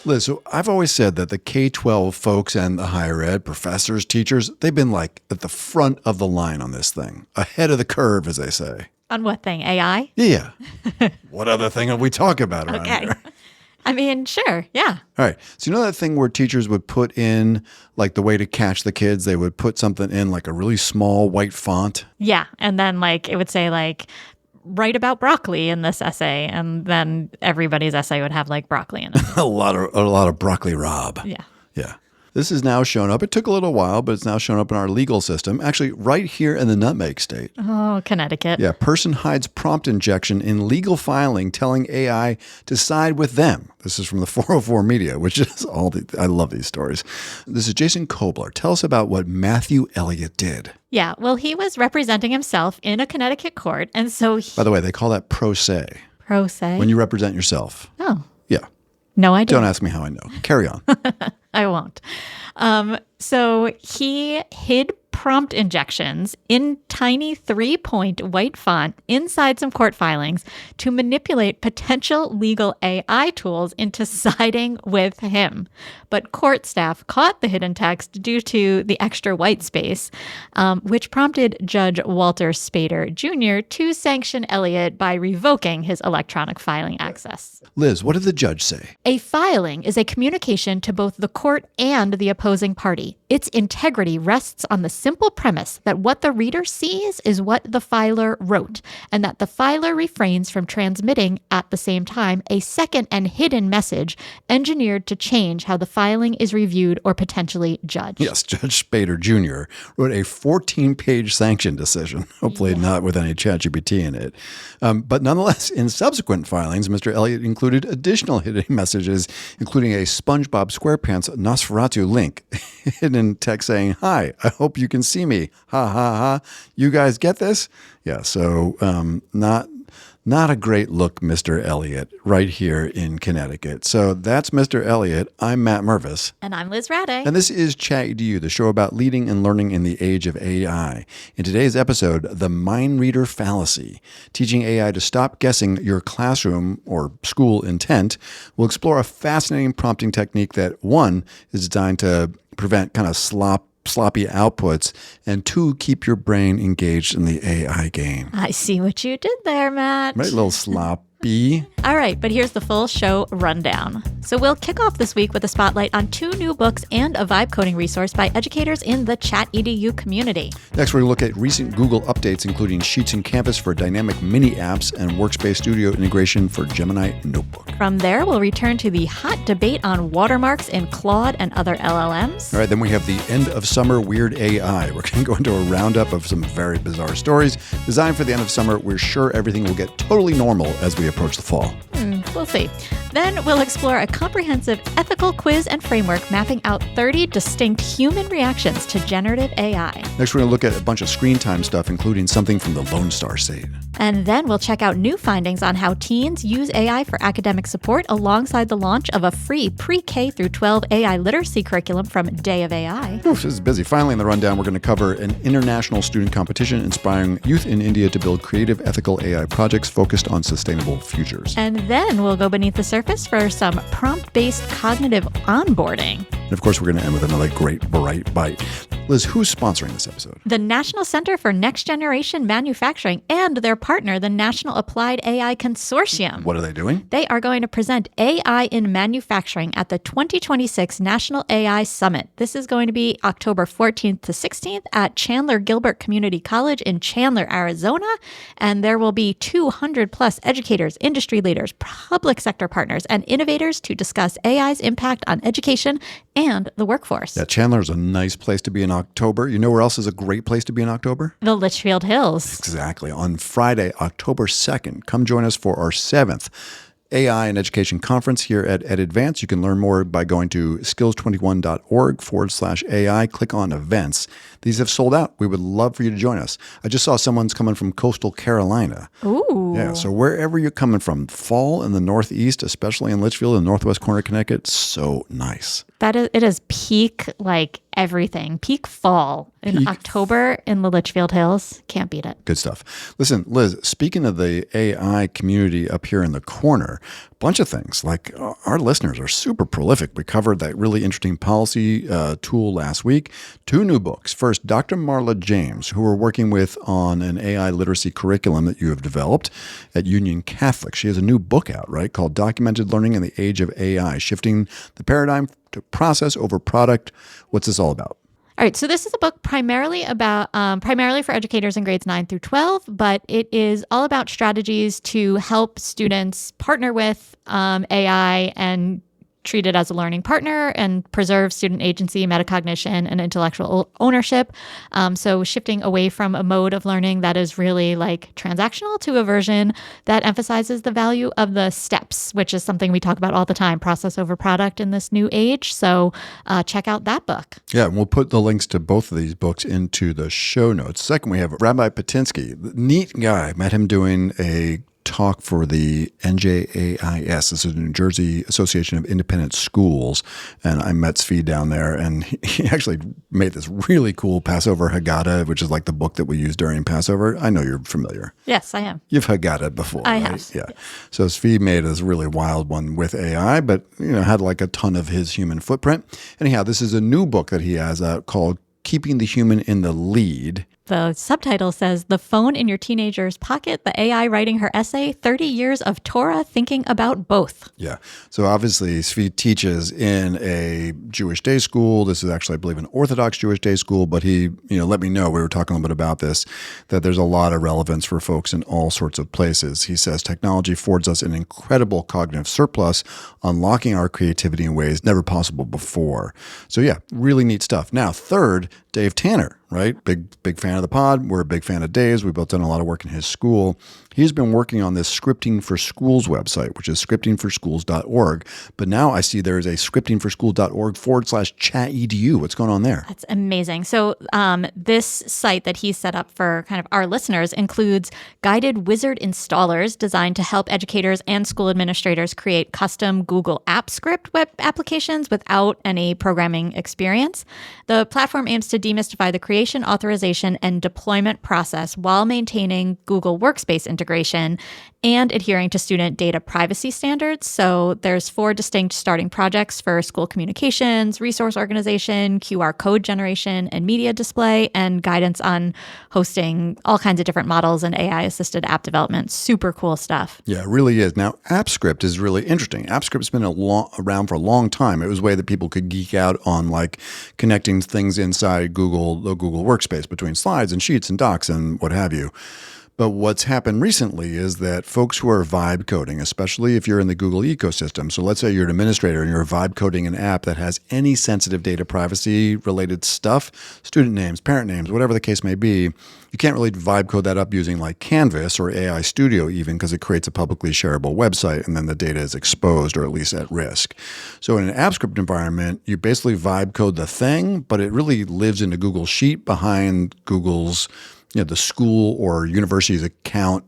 Liz, so I've always said that the K-12 folks and the higher ed professors, teachers, they've been like at the front of the line on this thing, ahead of the curve, as they say. On what thing? AI? Yeah. What other thing are we talking about around Okay. here? I mean, sure. Yeah. All right. So you know that thing where teachers would put in, like the way to catch the kids, they would put something in like a really small white font? Yeah. And then like it would say like, write about broccoli in this essay. And then everybody's essay would have like broccoli in it. a lot of broccoli Rob. Yeah. Yeah. This has now shown up. It took a little while, but it's now shown up in our legal system, actually right here in the Nutmeg State. Oh, Connecticut. Yeah, person hides prompt injection in legal filing telling AI to side with them. This is from the 404 Media, which is I love these stories. This is Jason Kobler. Tell us about what Matthew Elliott did. Yeah, well, he was representing himself in a Connecticut court, and so By the way, they call that pro se. Pro se? When you represent yourself. Oh. Yeah. No, I don't. Don't ask me how I know. Carry on. I won't. So he hid prompt injections in tiny 3-point white font inside some court filings to manipulate potential legal AI tools into siding with him. But court staff caught the hidden text due to the extra white space, which prompted Judge Walter Spader Jr. to sanction Elliott by revoking his electronic filing access. Liz, what did the judge say? A filing is a communication to both the court and the opposing party. Its integrity rests on the simple premise that what the reader sees is what the filer wrote, and that the filer refrains from transmitting at the same time a second and hidden message engineered to change how the filing is reviewed or potentially judged. Yes, Judge Spader Jr. wrote a 14-page sanction decision, hopefully not with any ChatGPT in it. But nonetheless, in subsequent filings, Mr. Elliott included additional hidden messages, including a SpongeBob SquarePants Nosferatu link hidden in text saying, "Hi, I hope you can see me. Ha, ha, ha. You guys get this?" Yeah, so not a great look, Mr. Elliott, right here in Connecticut. So that's Mr. Elliott. I'm Matt Mervis. And I'm Liz Rade. And this is Chat EDU, the show about leading and learning in the age of AI. In today's episode, the mind reader fallacy, teaching AI to stop guessing your classroom or school intent. We'll explore a fascinating prompting technique that, one, is designed to prevent kind of sloppy outputs, and two, keep your brain engaged in the AI game. I see what you did there, Matt. Right, a little sloppy. All right, but here's the full show rundown. So we'll kick off this week with a spotlight on 2 new books and a vibe coding resource by educators in the Chat EDU community. Next, we're going to look at recent Google updates, including Sheets and Canvas for dynamic mini apps and Workspace Studio integration for Gemini Notebook. From there, we'll return to the hot debate on watermarks in Claude and other LLMs. All right, then we have the end of summer weird AI. We're going to go into a roundup of some very bizarre stories designed for the end of summer. We're sure everything will get totally normal as we approach the fall. We'll see. Then we'll explore a comprehensive ethical quiz and framework mapping out 30 distinct human reactions to generative AI. Next, we're going to look at a bunch of screen time stuff, including something from the Lone Star State. And then we'll check out new findings on how teens use AI for academic support alongside the launch of a free pre-K through 12 AI literacy curriculum from Day of AI. Oof, this is busy. Finally, in the rundown, we're going to cover an international student competition inspiring youth in India to build creative, ethical AI projects focused on sustainable futures. And then we'll go beneath the surface for some prompt-based cognitive onboarding. And of course, we're going to end with another great bright bite. Liz, who's sponsoring this episode? The National Center for Next Generation Manufacturing and their partner, the National Applied AI Consortium. What are they doing? They are going to present AI in manufacturing at the 2026 National AI Summit. This is going to be October 14th to 16th at Chandler Gilbert Community College in Chandler, Arizona. And there will be 200 plus educators, industry leaders, public sector partners, and innovators to discuss AI's impact on education and the workforce. Yeah, Chandler is a nice place to be in October. You know where else is a great place to be in October? The Litchfield Hills. Exactly. On Friday, October 2nd, come join us for our 7th AI and Education Conference here at EdAdvance. You can learn more by going to skills21.org/AI. Click on events. These have sold out. We would love for you to join us. I just saw someone's coming from coastal Carolina. Ooh. Yeah, so wherever you're coming from, fall in the Northeast, especially in Litchfield and northwest corner of Connecticut, so nice. It is peak, like everything, peak fall in October in the Litchfield Hills. Can't beat it. Good stuff. Listen, Liz, speaking of the AI community up here in the corner, bunch of things. Like our listeners are super prolific. We covered that really interesting policy tool last week. 2 new books. First, Dr. Marla James, who we're working with on an AI literacy curriculum that you have developed at Union Catholic. She has a new book out, right, called Documented Learning in the Age of AI, Shifting the Paradigm to Process over Product. What's this all about? All right, so this is a book primarily for educators in grades 9 through 12, but it is all about strategies to help students partner with AI and treat it as a learning partner and preserve student agency, metacognition, and intellectual ownership. So shifting away from a mode of learning that is really like transactional to a version that emphasizes the value of the steps, which is something we talk about all the time, process over product in this new age. So check out that book. Yeah, and we'll put the links to both of these books into the show notes. Second, we have Rabbi Patinsky. Neat guy. Met him doing a talk for the NJAIS. This is the New Jersey Association of Independent Schools. And I met Svi down there, and he actually made this really cool Passover Haggadah, which is like the book that we use during Passover. I know you're familiar. Yes, I am. You've Haggadah before, I right? have. Yeah. So Svi made this really wild one with AI, but had like a ton of his human footprint. Anyhow, this is a new book that he has out called Keeping the Human in the Lead. The subtitle says, "The Phone in Your Teenager's Pocket, the AI Writing Her Essay, 30 Years of Torah Thinking About Both." Yeah. So obviously, Svi teaches in a Jewish day school. This is actually, I believe, an Orthodox Jewish day school, but he, let me know, we were talking a little bit about this, that there's a lot of relevance for folks in all sorts of places. He says technology affords us an incredible cognitive surplus, unlocking our creativity in ways never possible before. So yeah, really neat stuff. Now, third, Dave Tanner, right? Big fan of the pod. We're a big fan of Dave's. We've both done a lot of work in his school. He's been working on this Scripting for Schools website, which is scriptingforschools.org. But now I see there is a scriptingforschools.org/chat-edu. What's going on there? That's amazing. So this site that he set up for kind of our listeners includes guided wizard installers designed to help educators and school administrators create custom Google Apps Script web applications without any programming experience. The platform aims to demystify the creation, authorization, and deployment process while maintaining Google Workspace integration and adhering to student data privacy standards. So there's 4 distinct starting projects for school communications, resource organization, QR code generation, and media display, and guidance on hosting all kinds of different models and AI-assisted app development. Super cool stuff. Yeah, it really is. Now, AppScript is really interesting. AppScript's been around for a long time. It was a way that people could geek out on like connecting things inside the Google Workspace between slides and sheets and docs and what have you. But what's happened recently is that folks who are vibe coding, especially if you're in the Google ecosystem, so let's say you're an administrator and you're vibe coding an app that has any sensitive data privacy related stuff, student names, parent names, whatever the case may be, you can't really vibe code that up using like Canvas or AI Studio even, because it creates a publicly shareable website and then the data is exposed or at least at risk. So in an AppScript environment, you basically vibe code the thing, but it really lives in a Google Sheet behind Google's the school or university's account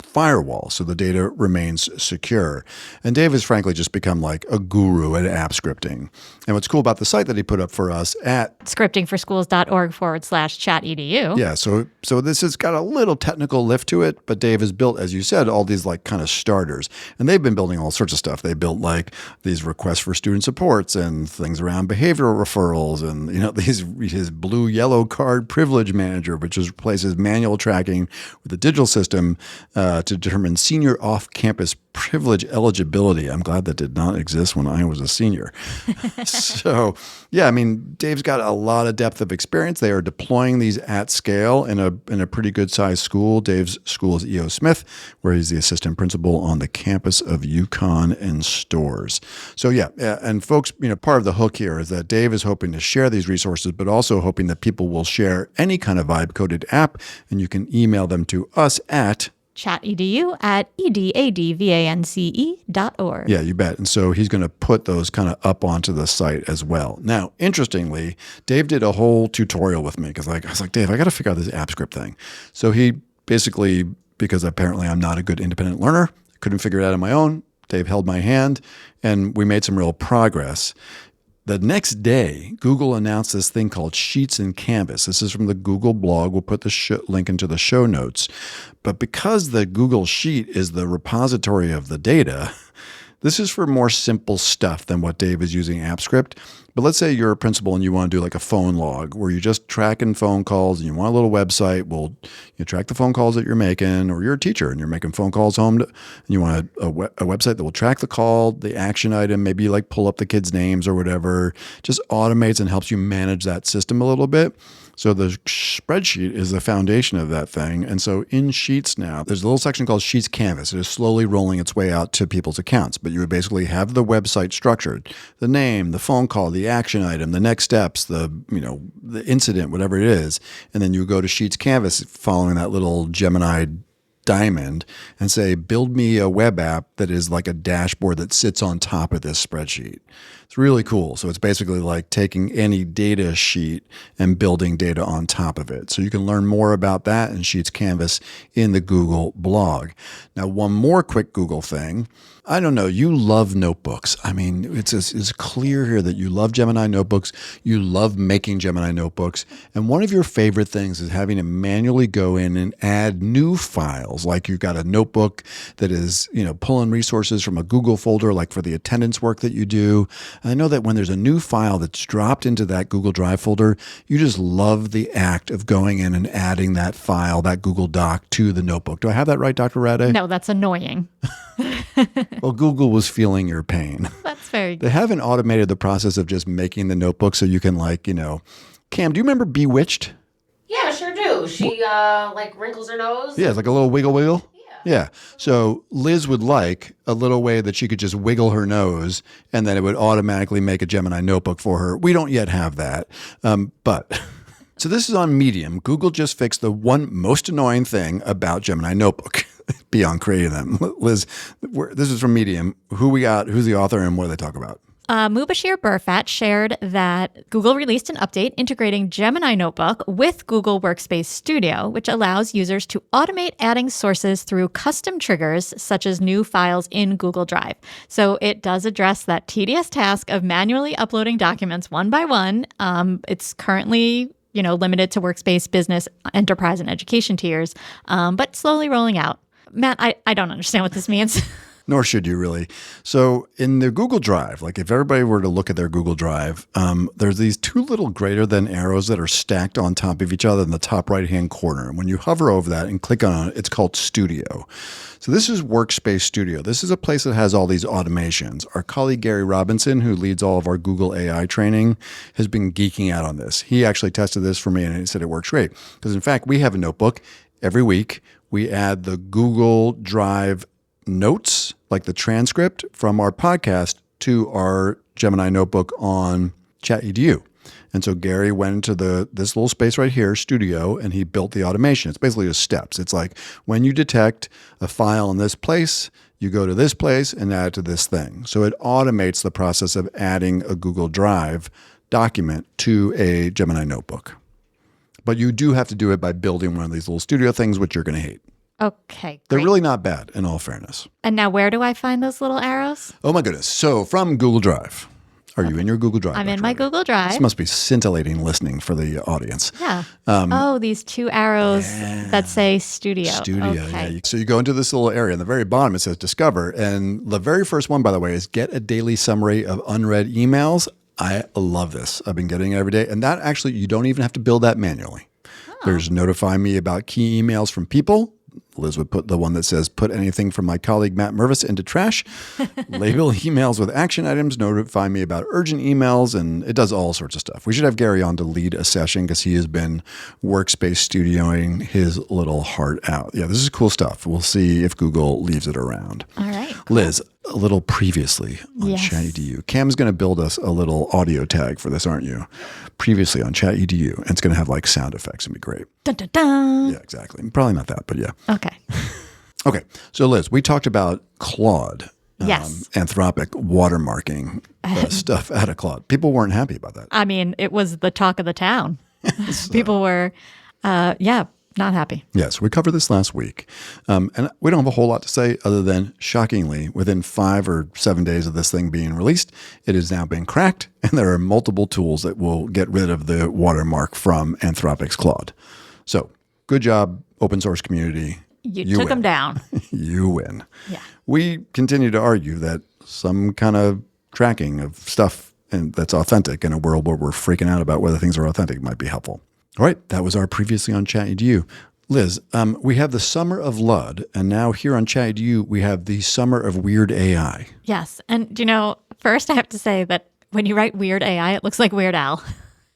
firewall, so the data remains secure. And Dave has frankly just become like a guru at app scripting. And what's cool about the site that he put up for us at scriptingforschools.org/chat-edu. Yeah, so this has got a little technical lift to it, but Dave has built, as you said, all these like kind of starters. And they've been building all sorts of stuff. They built like these requests for student supports and things around behavioral referrals and his blue-yellow card privilege manager, which replaces manual tracking with a digital system to determine senior off-campus privilege eligibility. I'm glad that did not exist when I was a senior. So, yeah, I mean, Dave's got a lot of depth of experience. They are deploying these at scale in a pretty good-sized school. Dave's school is E.O. Smith, where he's the assistant principal on the campus of Yukon and Stores. So, yeah, and folks, part of the hook here is that Dave is hoping to share these resources, but also hoping that people will share any kind of vibe-coded app, and you can email them to us at chat-edu@edadvance.org. Yeah, you bet. And so he's going to put those kind of up onto the site as well. Now, interestingly, Dave did a whole tutorial with me because I was like, Dave, I got to figure out this app script thing. So he basically, because apparently I'm not a good independent learner, couldn't figure it out on my own. Dave held my hand and we made some real progress. The next day, Google announced this thing called Sheets in Canvas. This is from the Google blog. We'll put the link into the show notes. But because the Google Sheet is the repository of the data, This is for more simple stuff than what Dave is using AppScript. But let's say you're a principal and you want to do like a phone log where you're just tracking phone calls and you want a little website. Well, you track the phone calls that you're making, or you're a teacher and you're making phone calls home and you want a website that will track the call, the action item, maybe like pull up the kids' names or whatever. Just automates and helps you manage that system a little bit. So the spreadsheet is the foundation of that thing. And so in Sheets now, there's a little section called Sheets Canvas. It is slowly rolling its way out to people's accounts. But you would basically have the website structured, the name, the phone call, the action item, the next steps, the incident, whatever it is. And then you go to Sheets Canvas following that little Gemini diamond and say, build me a web app that is like a dashboard that sits on top of this spreadsheet. It's really cool. So it's basically like taking any data sheet and building data on top of it. So you can learn more about that in Sheets Canvas in the Google blog. Now, one more quick Google thing. I don't know. You love notebooks. I mean, it's clear here that you love Gemini notebooks. You love making Gemini notebooks. And one of your favorite things is having to manually go in and add new files. Like you've got a notebook that is, pulling resources from a Google folder, like for the attendance work that you do. I know that when there's a new file that's dropped into that Google Drive folder, you just love the act of going in and adding that file, that Google Doc, to the notebook. Do I have that right, Dr. Rade? No, that's annoying. Well, Google was feeling your pain. That's very good. They haven't automated the process of just making the notebook so you can Cam, do you remember Bewitched? Yeah, sure do. She wrinkles her nose. Yeah, it's like a little wiggle wiggle. Yeah. So Liz would like a little way that she could just wiggle her nose and then it would automatically make a Gemini notebook for her. We don't yet have that. But so this is on Medium. Google just fixed the one most annoying thing about Gemini Notebook beyond creating them. Liz, this is from Medium. Who we got? Who's the author and what do they talk about? Mubashir Burfat shared that Google released an update integrating Gemini Notebook with Google Workspace Studio, which allows users to automate adding sources through custom triggers, such as new files in Google Drive. So it does address that tedious task of manually uploading documents one by one. It's currently limited to Workspace, Business, Enterprise, and Education tiers, but slowly rolling out. Matt, I don't understand what this means. Nor should you really. So in the Google Drive, like if everybody were to look at their Google Drive, there's these two little greater than arrows that are stacked on top of each other in the top right-hand corner. And when you hover over that and click on it, it's called Studio. So this is Workspace Studio. This is a place that has all these automations. Our colleague Gary Robinson, who leads all of our Google AI training, has been geeking out on this. He actually tested this for me and he said it works great. Because in fact, we have a notebook every week. We add the Google Drive notes, like the transcript from our podcast, to our Gemini notebook on ChatEDU. And so Gary went into this little space right here, Studio, and he built the automation. It's basically just steps. It's like when you detect a file in this place, you go to this place and add it to this thing. So it automates the process of adding a Google Drive document to a Gemini notebook. But you do have to do it by building one of these little Studio things, which you're going to hate. Okay, They're great. really not bad, in all fairness. And now where do I find those little arrows? Oh my goodness. So from Google Drive. Are you in your Google Drive? I'm in my Google Drive. This must be scintillating listening for the audience. Yeah. These two arrows that say Studio. Yeah. So you go into this little area. In the very bottom, it says Discover. And the very first one, by the way, is Get a Daily Summary of Unread Emails. I love this. I've been getting it every day. And that actually, you don't even have to build that manually. There's Notify Me about key emails from people. Liz would put the one that says, put anything from my colleague Matt Mervis into trash, label emails with action items, notify me about urgent emails, and it does all sorts of stuff. We should have Gary on to lead a session because he has been Workspace studioing his little heart out. Yeah, this is cool stuff. We'll see if Google leaves it around. All right. Cool. Liz, a little previously on ChatEDU. Cam's going to build us a little audio tag for this, aren't you? Previously on ChatEDU. And it's going to have like sound effects and be great. Dun, dun, dun. Yeah, exactly. Probably not that, but yeah. Okay. Okay. So Liz, we talked about Claude. Yes. Anthropic watermarking stuff out of Claude. People weren't happy about that. I mean, it was the talk of the town. People were, not happy. Yes, we covered this last week. And we don't have a whole lot to say other than, shockingly, within 5 or 7 days of this thing being released, it has now been cracked, and there are multiple tools that will get rid of the watermark from Anthropic's Claude. So, good job, open source community. You took them down. You win. Yeah. We continue to argue that some kind of tracking of stuff and that's authentic in a world where we're freaking out about whether things are authentic might be helpful. All right, that was our previously on ChatEDU. Liz, we have the Summer of Lud, and now here on ChatEDU, we have the Summer of Weird AI. Yes. And, first I have to say that when you write Weird AI, it looks like Weird Al.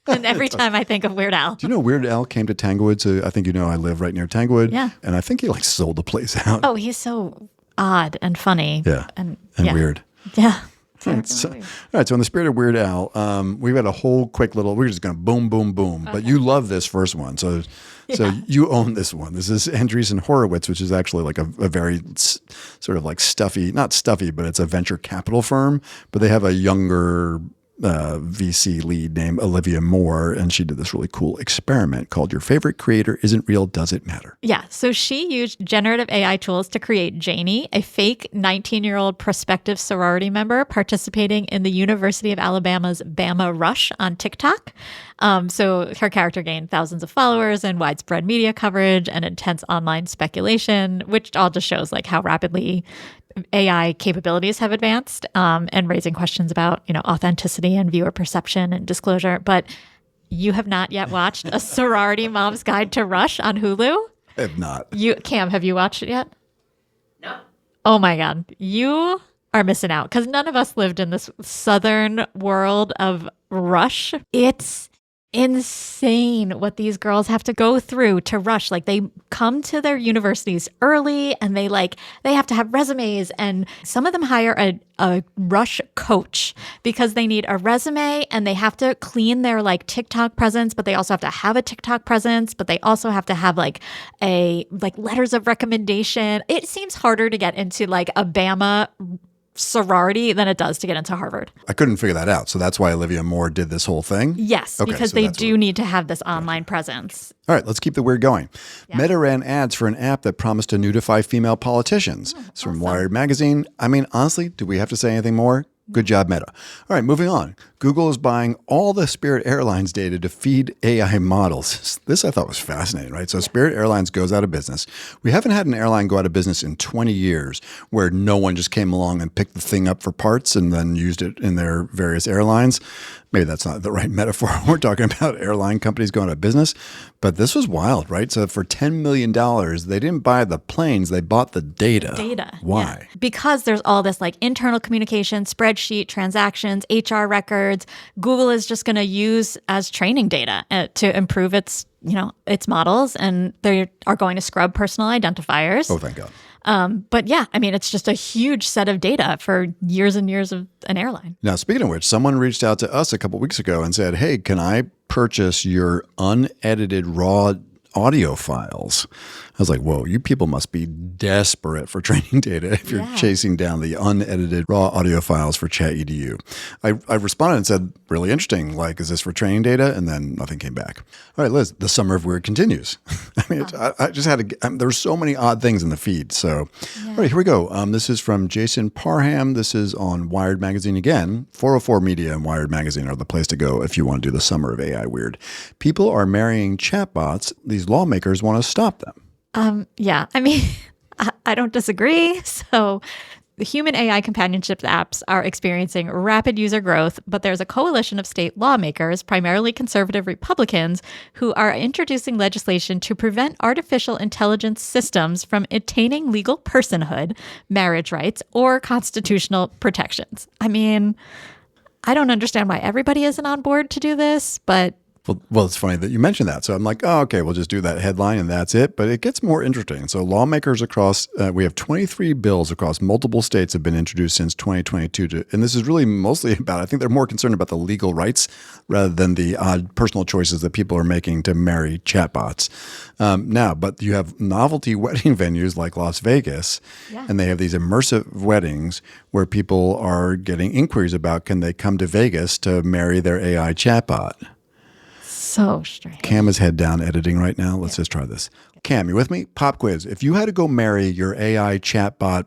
And every time I think of Weird Al. Do you know Weird Al came to Tanglewood? So I think I live right near Tanglewood. Yeah. And I think he sold the place out. Oh, he's so odd and funny. Yeah. And weird. Yeah. All right, so in the spirit of Weird Al, we've got a whole quick we're just going to boom, boom, boom. Okay. But you love this first one. So you own this one. This is Andreessen Horowitz, which is actually like a very sort of like stuffy, not stuffy, but it's a venture capital firm. But they have a younger VC lead named Olivia Moore, and she did this really cool experiment called Your Favorite Creator Isn't Real, Does It Matter? Yeah. So she used generative AI tools to create Janie, a fake 19-year-old prospective sorority member participating in the University of Alabama's Bama Rush on TikTok. So her character gained thousands of followers and widespread media coverage and intense online speculation, which all just shows how rapidly AI capabilities have advanced, and raising questions about, authenticity and viewer perception and disclosure. But you have not yet watched A Sorority Mom's Guide to Rush on Hulu? I have not. Cam, have you watched it yet? No. Oh my God. You are missing out because none of us lived in this southern world of Rush. It's insane what these girls have to go through to rush. They come to their universities early and they have to have resumes, and some of them hire a rush coach because they need a resume and they have to clean their TikTok presence, but they also have to have a TikTok presence, but they also have to have a letters of recommendation. It seems harder to get into a Bama sorority than it does to get into Harvard. I couldn't figure that out. So that's why Olivia Moore did this whole thing? Yes, okay, because they do need to have this online presence. All right, let's keep the weird going. Yeah. Meta ran ads for an app that promised to nudify female politicians. It's from Wired Magazine. I mean, honestly, do we have to say anything more? Good job, Meta. All right, moving on. Google is buying all the Spirit Airlines data to feed AI models. This I thought was fascinating, right? So Spirit Airlines goes out of business. We haven't had an airline go out of business in 20 years where no one just came along and picked the thing up for parts and then used it in their various airlines. Maybe that's not the right metaphor. We're talking about airline companies going out of business. But this was wild, right? So for $10 million, they didn't buy the planes, they bought the data. Why? Yeah. Because there's all this internal communication, spreadsheet, transactions, HR records. Google is just going to use as training data to improve its models, and they are going to scrub personal identifiers. Oh, thank God. But yeah, I mean, it's just a huge set of data for years and years of an airline. Now, speaking of which, someone reached out to us a couple weeks ago and said, hey, can I purchase your unedited raw audio files? I was like, whoa, you people must be desperate for training data if you're chasing down the unedited raw audio files for ChatEDU. I responded and said, really interesting. Is this for training data? And then nothing came back. All right, Liz, the Summer of Weird continues. I mean, I just had to, there's so many odd things in the feed. So, all right, here we go. This is from Jason Parham. This is on Wired Magazine again. 404 Media and Wired Magazine are the place to go if you want to do the Summer of AI Weird. People are marrying chatbots. These lawmakers want to stop them. Yeah, I mean, I don't disagree. So the human AI companionship apps are experiencing rapid user growth, but there's a coalition of state lawmakers, primarily conservative Republicans, who are introducing legislation to prevent artificial intelligence systems from attaining legal personhood, marriage rights, or constitutional protections. I mean, I don't understand why everybody isn't on board to do this, but Well, it's funny that you mentioned that. So I'm like, oh, okay, we'll just do that headline and that's it. But it gets more interesting. So lawmakers across, we have 23 bills across multiple states have been introduced since 2022. And this is really mostly about, I think they're more concerned about the legal rights rather than the odd personal choices that people are making to marry chatbots. But you have novelty wedding venues like Las Vegas, and they have these immersive weddings where people are getting inquiries about can they come to Vegas to marry their AI chatbot. So strange. Cam is head down editing right now. Let's just try this. Cam, you with me? Pop quiz. If you had to go marry your AI chatbot,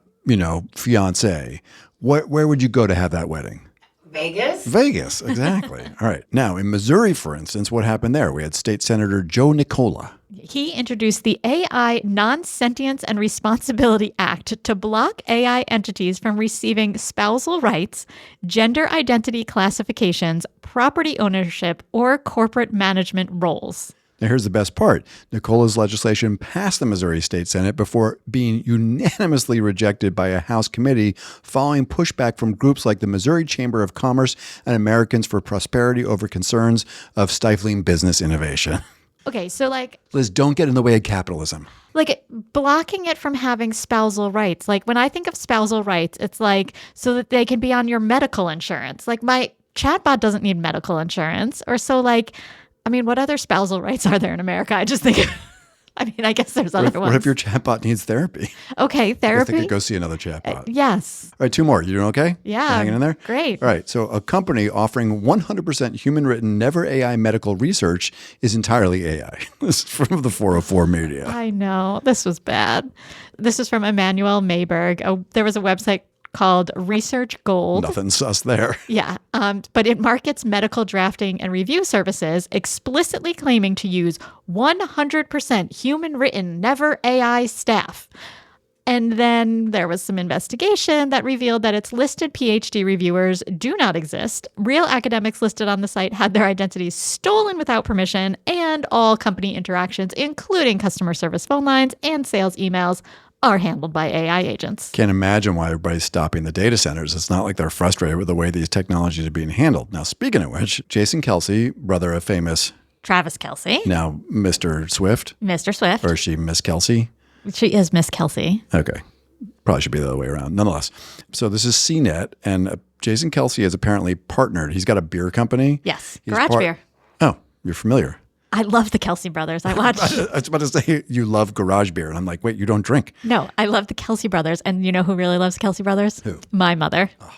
fiance, where would you go to have that wedding? Vegas? Vegas, exactly. All right. Now, in Missouri, for instance, what happened there? We had State Senator Joe Nicola. He introduced the AI Non-Sentience and Responsibility Act to block AI entities from receiving spousal rights, gender identity classifications, property ownership, or corporate management roles. Now, here's the best part. Nicola's legislation passed the Missouri State Senate before being unanimously rejected by a House committee following pushback from groups like the Missouri Chamber of Commerce and Americans for Prosperity over concerns of stifling business innovation. Okay, so Liz, don't get in the way of capitalism. Blocking it from having spousal rights. Like when I think of spousal rights, it's like so that they can be on your medical insurance. Like my chatbot doesn't need medical insurance. Or so what other spousal rights are there in America? I just think, I guess there's other ones. What if your chatbot needs therapy? Okay, I therapy. think I could go see another chatbot. Yes. All right, 2 more. You doing okay? Yeah. You hanging in there? Great. All right. So a company offering 100% human-written, never AI medical research is entirely AI. This is from the 404 media. I know. This was bad. This is from Emmanuel Mayberg. There was a website called Research Gold. Nothing sus there. Yeah, but it markets medical drafting and review services, explicitly claiming to use 100% human-written, never AI staff. And then there was some investigation that revealed that its listed PhD reviewers do not exist. Real academics listed on the site had their identities stolen without permission, and all company interactions, including customer service phone lines and sales emails, are handled by AI agents. Can't imagine why everybody's stopping the data centers. It's not like they're frustrated with the way these technologies are being handled. Now, speaking of which, Jason Kelsey, brother of famous Travis Kelsey. now Mr. Swift. Mr. Swift. Or is she Miss Kelsey? She is Miss Kelsey. Okay. Probably should be the other way around. Nonetheless. So this is CNET, and Jason Kelsey is apparently partnered. He's got a beer company. Yes. He's Garage beer. Oh, you're familiar. I love the Kelsey brothers. I watch. I was about to say you love garage beer, and I'm like, wait, you don't drink. No, I love the Kelsey brothers. And you know who really loves Kelsey brothers? Who? My mother. Oh.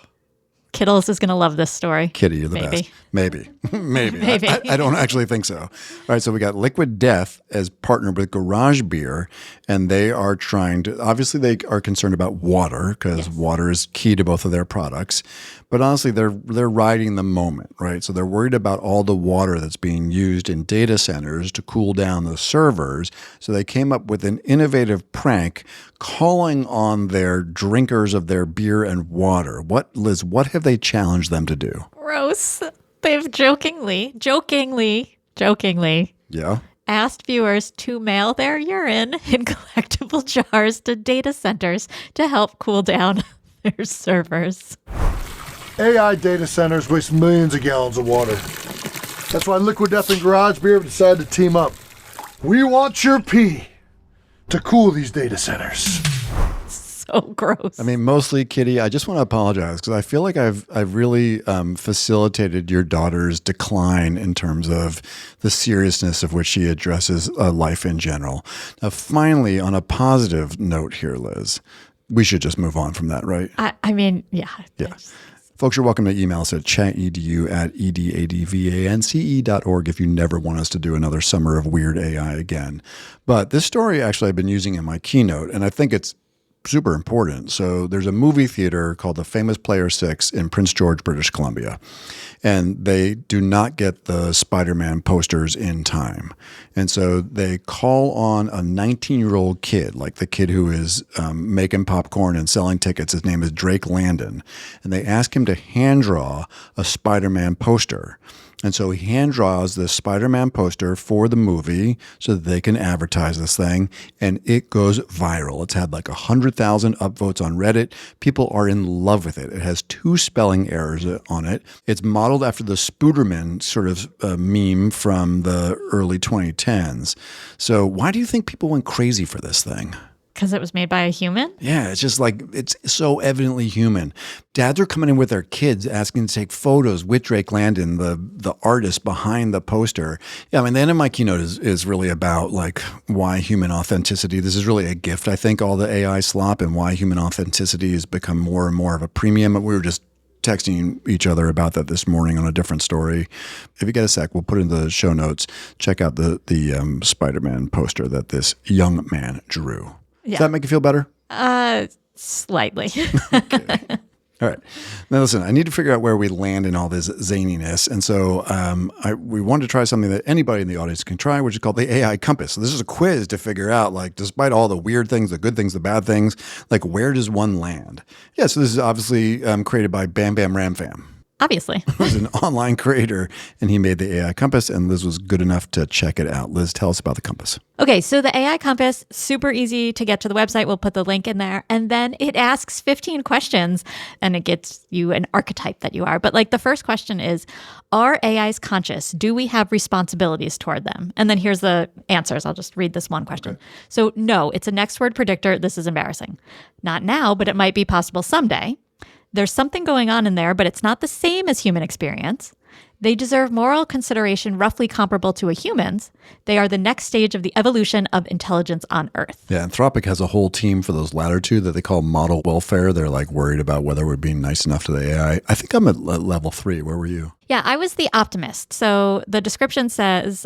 Kittles is going to love this story. Kitty, you're the best. Maybe. Maybe. I don't actually think so. All right, so we got Liquid Death as partnered with Garage Beer, and they are trying to, obviously they are concerned about water because water is key to both of their products. But honestly, they're riding the moment, right? So they're worried about all the water that's being used in data centers to cool down the servers. So they came up with an innovative prank calling on their drinkers of their beer and water. Liz, what have they challenged them to do? Gross. They've jokingly Yeah. asked viewers to mail their urine in collectible jars to data centers to help cool down their servers. AI data centers waste millions of gallons of water. That's why Liquid Death and Garage Beer have decided to team up. We want your pee to cool these data centers. So gross. I mean, mostly, Kitty, I just want to apologize because I feel like I've really facilitated your daughter's decline in terms of the seriousness of which she addresses life in general. Now, finally, on a positive note here, Liz, we should just move on from that, right? I mean, yeah. Yeah. Folks, you're welcome to email us at chatedu@edadvance.org if you never want us to do another summer of weird AI again. But this story actually I've been using in my keynote, and I think it's super important. So there's a movie theater called the Famous Player 6 in Prince George, British Columbia. And they do not get the Spider-Man posters in time. And so they call on a 19-year-old kid, like the kid who is making popcorn and selling tickets. His name is Drake Landon. And they ask him to hand draw a Spider-Man poster. And so he hand draws the Spider-Man poster for the movie so that they can advertise this thing. And it goes viral. It's had like 100,000 upvotes on Reddit. People are in love with it. It has 2 spelling errors on it. It's modeled after the Spooderman sort of meme from the early 2010s. So why do you think people went crazy for this thing? Because it was made by a human? Yeah, it's just like, it's so evidently human. Dads are coming in with their kids asking to take photos with Drake Landon, the artist behind the poster. Yeah, I mean, the end of my keynote is really about like why human authenticity. This is really a gift, I think, all the AI slop, and why human authenticity has become more and more of a premium. We were just texting each other about that this morning on a different story. If you get a sec, we'll put in the show notes. Check out the Spider-Man poster that this young man drew. Yeah. Does that make you feel better? Slightly. Okay. All right. Now, listen, I need to figure out where we land in all this zaniness. And so we wanted to try something that anybody in the audience can try, which is called the AI Compass. So this is a quiz to figure out, like, despite all the weird things, the good things, the bad things, like, where does one land? Yeah, so this is obviously created by Bam Bam Ramfam. Obviously. Who's an online creator, and he made the AI Compass, and Liz was good enough to check it out. Liz, tell us about the compass. Okay, so the AI Compass, super easy to get to the website. We'll put the link in there. And then it asks 15 questions, and it gets you an archetype that you are. But like the first question is, are AIs conscious? Do we have responsibilities toward them? And then here's the answers. I'll just read this one question. Okay. So no, it's a next word predictor. This is embarrassing. Not now, but it might be possible someday. There's something going on in there, but it's not the same as human experience. They deserve moral consideration roughly comparable to a human's. They are the next stage of the evolution of intelligence on Earth. Yeah, Anthropic has a whole team for those latter two that they call model welfare. They're like worried about whether we're being nice enough to the AI. I think I'm at level 3. Where were you? Yeah, I was the optimist. So the description says,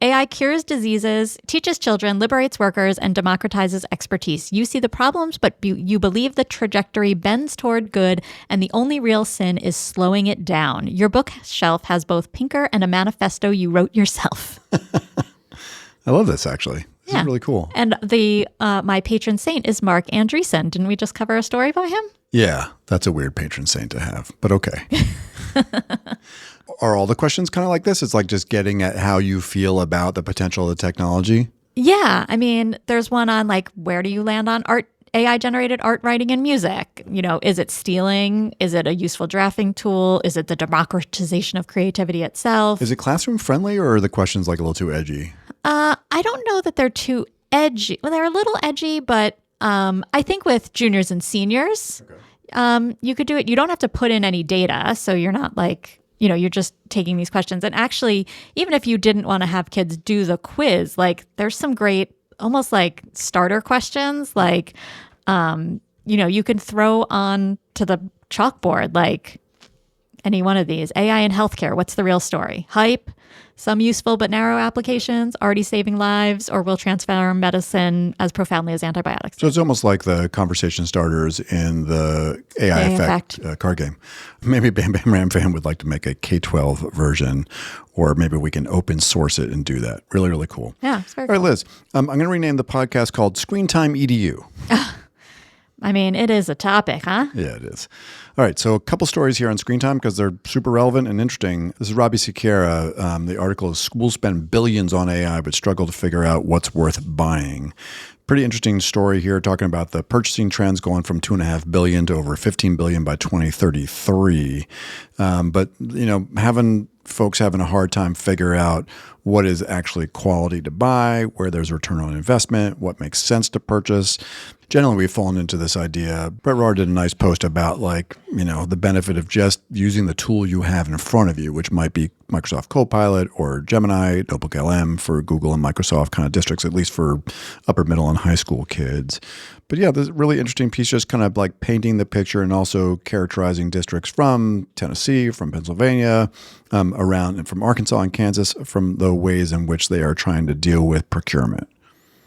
AI cures diseases, teaches children, liberates workers, and democratizes expertise. You see the problems, but you believe the trajectory bends toward good, and the only real sin is slowing it down. Your bookshelf has both Pinker and a manifesto you wrote yourself. I love this, actually. This is really cool. And the my patron saint is Mark Andreessen. Didn't we just cover a story by him? Yeah, that's a weird patron saint to have, but okay. Are all the questions kind of like this? It's like just getting at how you feel about the potential of the technology? Yeah. I mean, there's one on like, where do you land on art, AI-generated art, writing, and music? You know, is it stealing? Is it a useful drafting tool? Is it the democratization of creativity itself? Is it classroom friendly, or are the questions like a little too edgy? I don't know that they're too edgy. Well, they're a little edgy, but I think with juniors and seniors, you could do it. You don't have to put in any data, so you're not like, you know, you're just taking these questions. And actually, even if you didn't want to have kids do the quiz, like there's some great, almost like starter questions, like, you know, you can throw on to the chalkboard, like any one of these. AI in healthcare, what's the real story? Hype, some useful but narrow applications, already saving lives, or will transform medicine as profoundly as antibiotics. So it's almost like the conversation starters in the AI Effect card game. Maybe Bam Bam Ramfam would like to make a K-12 version, or maybe we can open source it and do that. Really, really cool. Yeah, it's very cool. All right, Liz, I'm going to rename the podcast called Screen Time EDU. I mean, it is a topic, huh? Yeah, it is. All right, so a couple stories here on Screen Time because they're super relevant and interesting. This is Robbie Siqueira. The article is Schools Spend Billions on AI but Struggle to Figure Out What's Worth Buying. Pretty interesting story here talking about the purchasing trends going from $2.5 billion to over $15 billion by 2033. But, you know, folks having a hard time figure out what is actually quality to buy, where there's return on investment, what makes sense to purchase. Generally, we've fallen into this idea. Brett Rohr did a nice post about, like, you know, the benefit of just using the tool you have in front of you, which might be Microsoft Copilot or Gemini, Notebook LM for Google and Microsoft kind of districts, at least for upper, middle, and high school kids. But yeah, this is a really interesting piece, just kind of like painting the picture and also characterizing districts from Tennessee, from Pennsylvania, around, and from Arkansas and Kansas, from the ways in which they are trying to deal with procurement.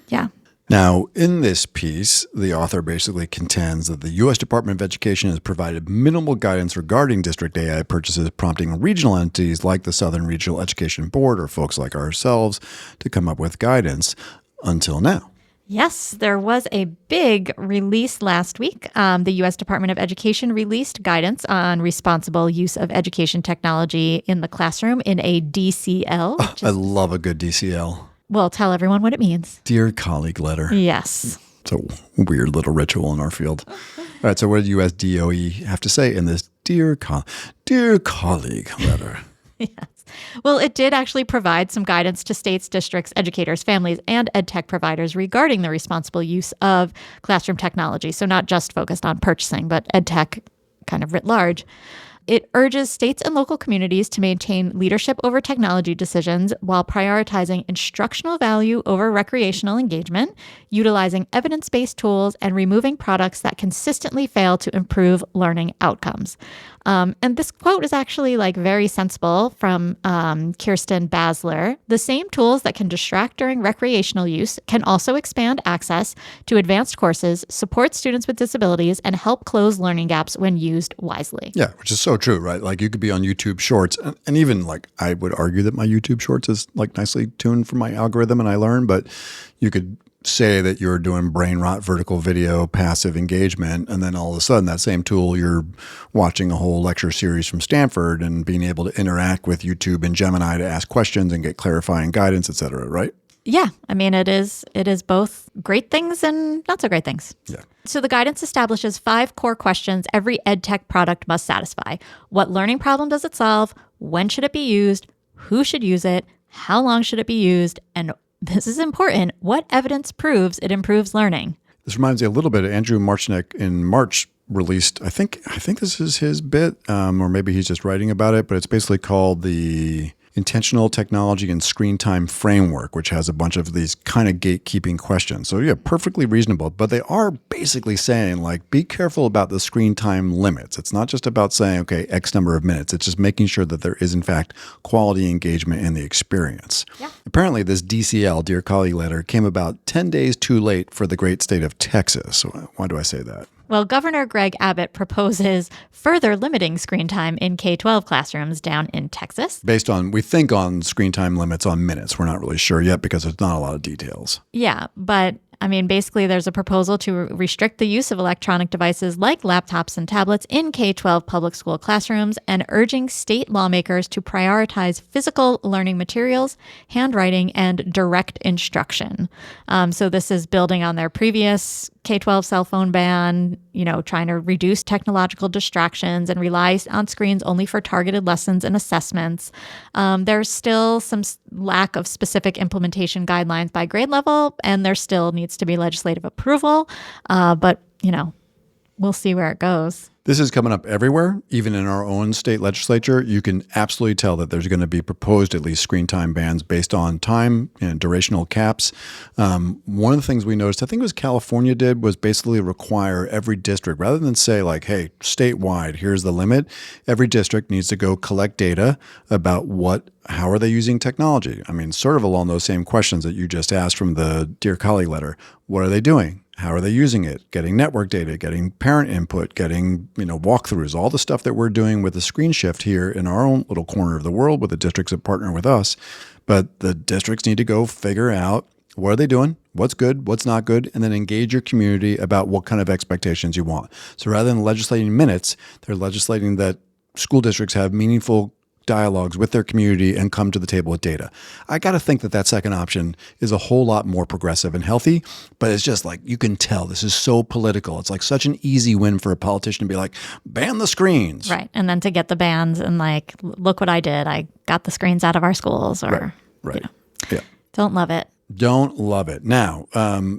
Yeah. Now, in this piece, the author basically contends that the U.S. Department of Education has provided minimal guidance regarding district AI purchases, prompting regional entities like the Southern Regional Education Board or folks like ourselves to come up with guidance until now. Yes, there was a big release last week. The U.S. Department of Education released guidance on responsible use of education technology in the classroom in a DCL. I love a good DCL. Well, tell everyone what it means. Dear Colleague Letter. Yes. It's a weird little ritual in our field. All right, so what did US DOE have to say in this Dear Colleague Letter? Yes. Well, it did actually provide some guidance to states, districts, educators, families, and ed tech providers regarding the responsible use of classroom technology. So not just focused on purchasing, but ed tech kind of writ large. It urges states and local communities to maintain leadership over technology decisions while prioritizing instructional value over recreational engagement, utilizing evidence-based tools, and removing products that consistently fail to improve learning outcomes. And this quote is actually very sensible from Kirsten Basler. The same tools that can distract during recreational use can also expand access to advanced courses, support students with disabilities, and help close learning gaps when used wisely. Yeah, which is so true, right? You could be on YouTube Shorts, and even I would argue that my YouTube Shorts is nicely tuned for my algorithm and I learn, but you could say that you're doing brain rot vertical video passive engagement, and then all of a sudden that same tool you're watching a whole lecture series from Stanford and being able to interact with YouTube and Gemini to ask questions and get clarifying guidance, et cetera, right? Yeah, it is both great things and not so great things. Yeah. So the guidance establishes 5 core questions every EdTech product must satisfy. What learning problem does it solve? When should it be used? Who should use it? How long should it be used? And this is important. What evidence proves it improves learning? This reminds me a little bit of Andrew Marchnik in March released, I think this is his bit, or maybe he's just writing about it, but it's basically called the Intentional Technology and Screen Time Framework, which has a bunch of these kind of gatekeeping questions. So yeah, perfectly reasonable, but they are basically saying be careful about the screen time limits. It's not just about saying, okay, X number of minutes. It's just making sure that there is in fact quality engagement in the experience. Yeah. Apparently this DCL, Dear Colleague letter, came about 10 days too late for the great state of Texas. So why do I say that? Well, Governor Greg Abbott proposes further limiting screen time in K-12 classrooms down in Texas. Based on, we think on screen time limits on minutes. We're not really sure yet because there's not a lot of details. Yeah, but basically there's a proposal to restrict the use of electronic devices like laptops and tablets in K-12 public school classrooms and urging state lawmakers to prioritize physical learning materials, handwriting, and direct instruction. So this is building on their previous K-12 cell phone ban, trying to reduce technological distractions and rely on screens only for targeted lessons and assessments. There's still some lack of specific implementation guidelines by grade level, and there still needs to be legislative approval. But we'll see where it goes. This is coming up everywhere, even in our own state legislature. You can absolutely tell that there's going to be proposed at least screen time bans based on time and durational caps. One of the things we noticed, I think it was California did, was basically require every district, rather than say hey, statewide, here's the limit, every district needs to go collect data about how are they using technology? Sort of along those same questions that you just asked from the Dear Colleague letter. What are they doing? How are they using it? Getting network data, getting parent input, getting, walkthroughs, all the stuff that we're doing with the screen shift here in our own little corner of the world with the districts that partner with us. But the districts need to go figure out what are they doing, what's good, what's not good, and then engage your community about what kind of expectations you want. So rather than legislating minutes, they're legislating that school districts have meaningful dialogues with their community and come to the table with data. I got to think that second option is a whole lot more progressive and healthy, but it's just you can tell this is so political. It's such an easy win for a politician to be ban the screens. Right. And then to get the bans and look what I did. I got the screens out of our schools or, Right. Yeah. Don't love it. Don't love it. Now,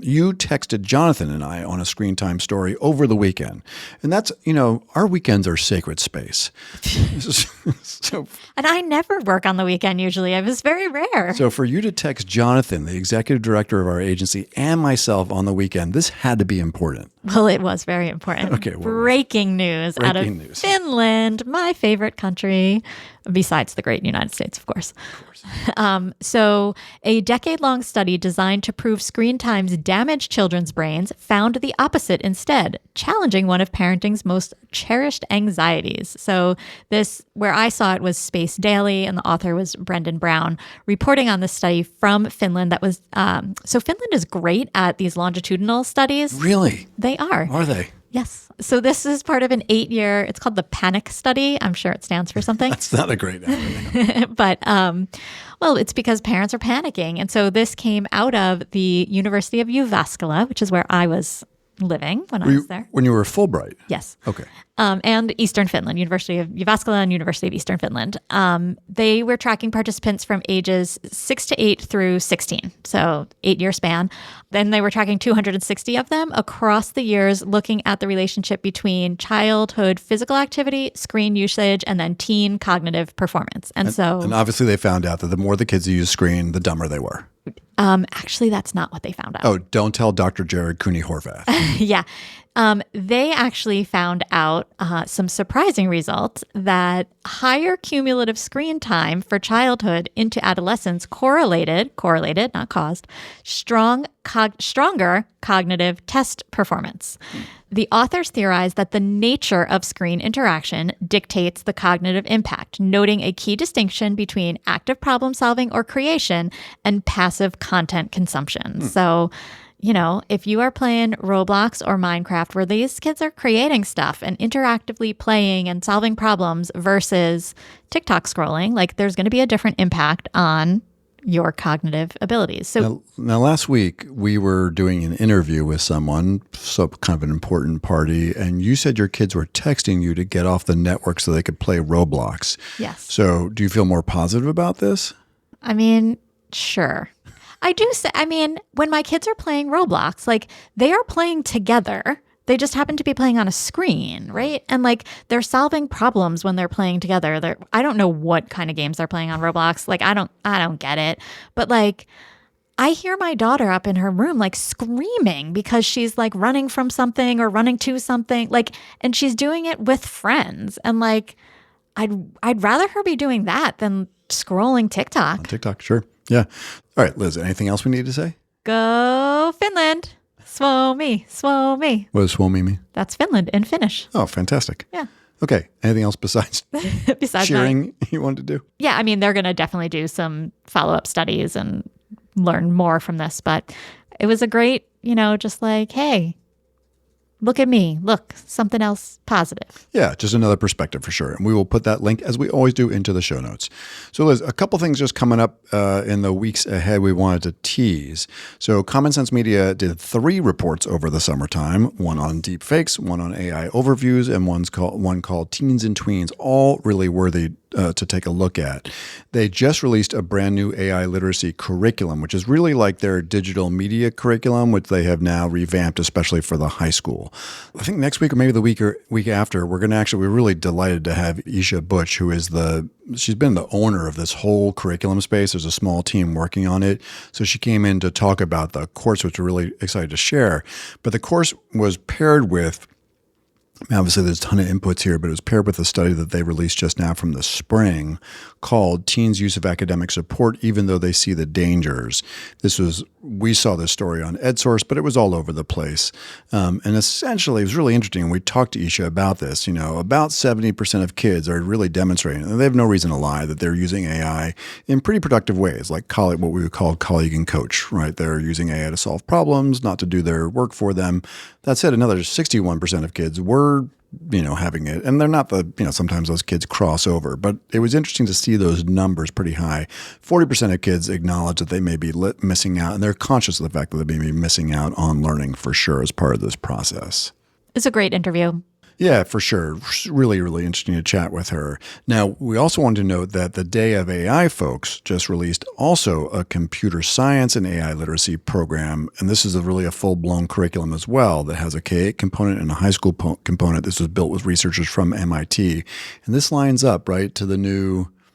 you texted Jonathan and I on a screen time story over the weekend. And that's, our weekends are sacred space. And I never work on the weekend usually. It was very rare. So for you to text Jonathan, the executive director of our agency, and myself on the weekend, this had to be important. Well, it was very important. Okay. Breaking news out of Finland, my favorite country, besides the great United States, of course. So a decade-long study designed to prove screen times damage children's brains found the opposite instead, challenging one of parenting's most cherished anxieties. So this, where I saw it, was Space Daily, and the author was Brendan Brown, reporting on this study from Finland. That was so Finland is great at these longitudinal studies. Really? They are. Are they? Yes. So this is part of an 8-year, it's called the PANIC study. I'm sure it stands for something. That's not a great acronym. But, well, it's because parents are panicking. And so this came out of the University of Jyväskylä, which is where I was living when I was there. When you were Fulbright? Yes. Okay. And Eastern Finland, University of Jyväskylä and University of Eastern Finland. They were tracking participants from ages 6 to 8 through 16, so 8-year span. Then they were tracking 260 of them across the years, looking at the relationship between childhood physical activity, screen usage, and then teen cognitive performance. And obviously they found out that the more the kids use screen, the dumber they were. Actually, that's not what they found out. Oh, don't tell Dr. Jared Cooney-Horvath. Yeah. They actually found out some surprising results that higher cumulative screen time for childhood into adolescence correlated, not caused, stronger cognitive test performance. The authors theorized that the nature of screen interaction dictates the cognitive impact, noting a key distinction between active problem solving or creation and passive content consumption. So, if you are playing Roblox or Minecraft, where these kids are creating stuff and interactively playing and solving problems versus TikTok scrolling, like there's going to be a different impact on your cognitive abilities. So now last week we were doing an interview with someone, so kind of an important party, and you said your kids were texting you to get off the network so they could play Roblox. Yes. So do you feel more positive about this? I mean, sure. I do say, when my kids are playing Roblox, like they are playing together. They just happen to be playing on a screen, right? And like they're solving problems when they're playing together. I don't know what kind of games they're playing on Roblox. Like I don't get it. But like I hear my daughter up in her room like screaming because she's like running from something or running to something, like, and she's doing it with friends. And like I'd rather her be doing that than scrolling TikTok. On TikTok, sure. Yeah. All right, Liz, anything else we need to say? Go Finland. Suomi, Suomi. What does Suomi mean? That's Finland in Finnish. Oh, fantastic. Yeah. Okay. Anything else besides cheering you wanted to do? Yeah, they're going to definitely do some follow-up studies and learn more from this. But it was a great, just like, hey, look at me. Look, something else positive. Yeah, just another perspective for sure. And we will put that link, as we always do, into the show notes. So Liz, a couple things just coming up in the weeks ahead we wanted to tease. So Common Sense Media did 3 reports over the summertime, one on deep fakes, one on AI overviews, and one called Teens and Tweens, all really worthy to take a look at. They just released a brand new AI literacy curriculum, which is really like their digital media curriculum, which they have now revamped, especially for the high school. I think next week or maybe the week after, we're really delighted to have Isha Butch, who is she's been the owner of this whole curriculum space. There's a small team working on it. So she came in to talk about the course, which we're really excited to share. But the course was paired with, obviously there's a ton of inputs here, but it was paired with a study that they released just now from the spring called Teens' Use of Academic Support, Even Though They See the Dangers. We saw this story on EdSource, but it was all over the place. And essentially, it was really interesting. We talked to Isha about this. About 70% of kids are really demonstrating, and they have no reason to lie, that they're using AI in pretty productive ways, like what we would call colleague and coach, right? They're using AI to solve problems, not to do their work for them. That said, another 61% of kids were having it. And they're not sometimes those kids cross over, but it was interesting to see those numbers pretty high. 40% of kids acknowledge that they may be missing out, and they're conscious of the fact that they may be missing out on learning for sure as part of this process. It's a great interview. Yeah, for sure. Really, really interesting to chat with her. Now, we also wanted to note that the Day of AI folks just released also a computer science and AI literacy program. And this is really a full-blown curriculum as well that has a K-8 component and a high school component. This was built with researchers from MIT. And this lines up, right, to the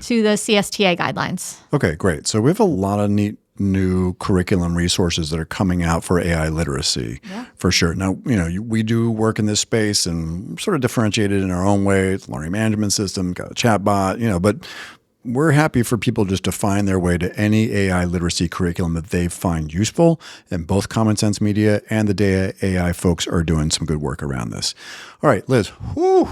CSTA guidelines. Okay, great. So we have a lot of neat new curriculum resources that are coming out for AI literacy, for sure. Now, we do work in this space and sort of differentiated in our own way. It's a learning management system, got a chat bot, but we're happy for people just to find their way to any AI literacy curriculum that they find useful. And both Common Sense Media and the Day AI folks are doing some good work around this. All right, Liz, how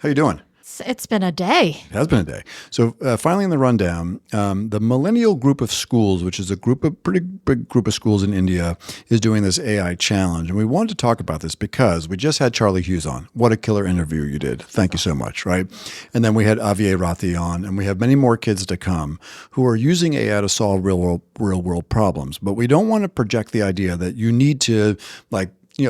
you doing? It's been a day. It has been a day. So finally in the rundown, the Millennial Group of Schools, which is a pretty big group of schools in India, is doing this AI challenge. And we wanted to talk about this because we just had Charlie Hughes on. What a killer interview you did. Thank you so much, right? And then we had Avier Rathi on, and we have many more kids to come who are using AI to solve real world problems. But we don't want to project the idea that you need to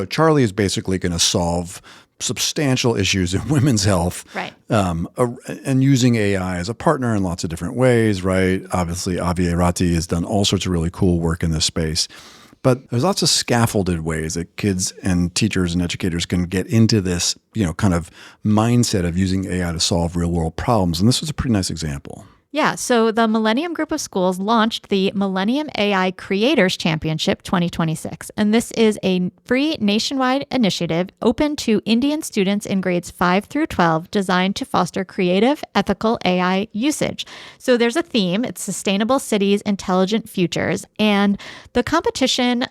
Charlie is basically going to solve substantial issues in women's health, Right. And using AI as a partner in lots of different ways, right? Obviously, Avi Arati has done all sorts of really cool work in this space. But there's lots of scaffolded ways that kids and teachers and educators can get into this, kind of mindset of using AI to solve real world problems. And this was a pretty nice example. Yeah, so the Millennium Group of Schools launched the Millennium AI Creators Championship 2026. And this is a free nationwide initiative open to Indian students in grades 5 through 12 designed to foster creative, ethical AI usage. So there's a theme. It's Sustainable Cities, Intelligent Futures. And the competition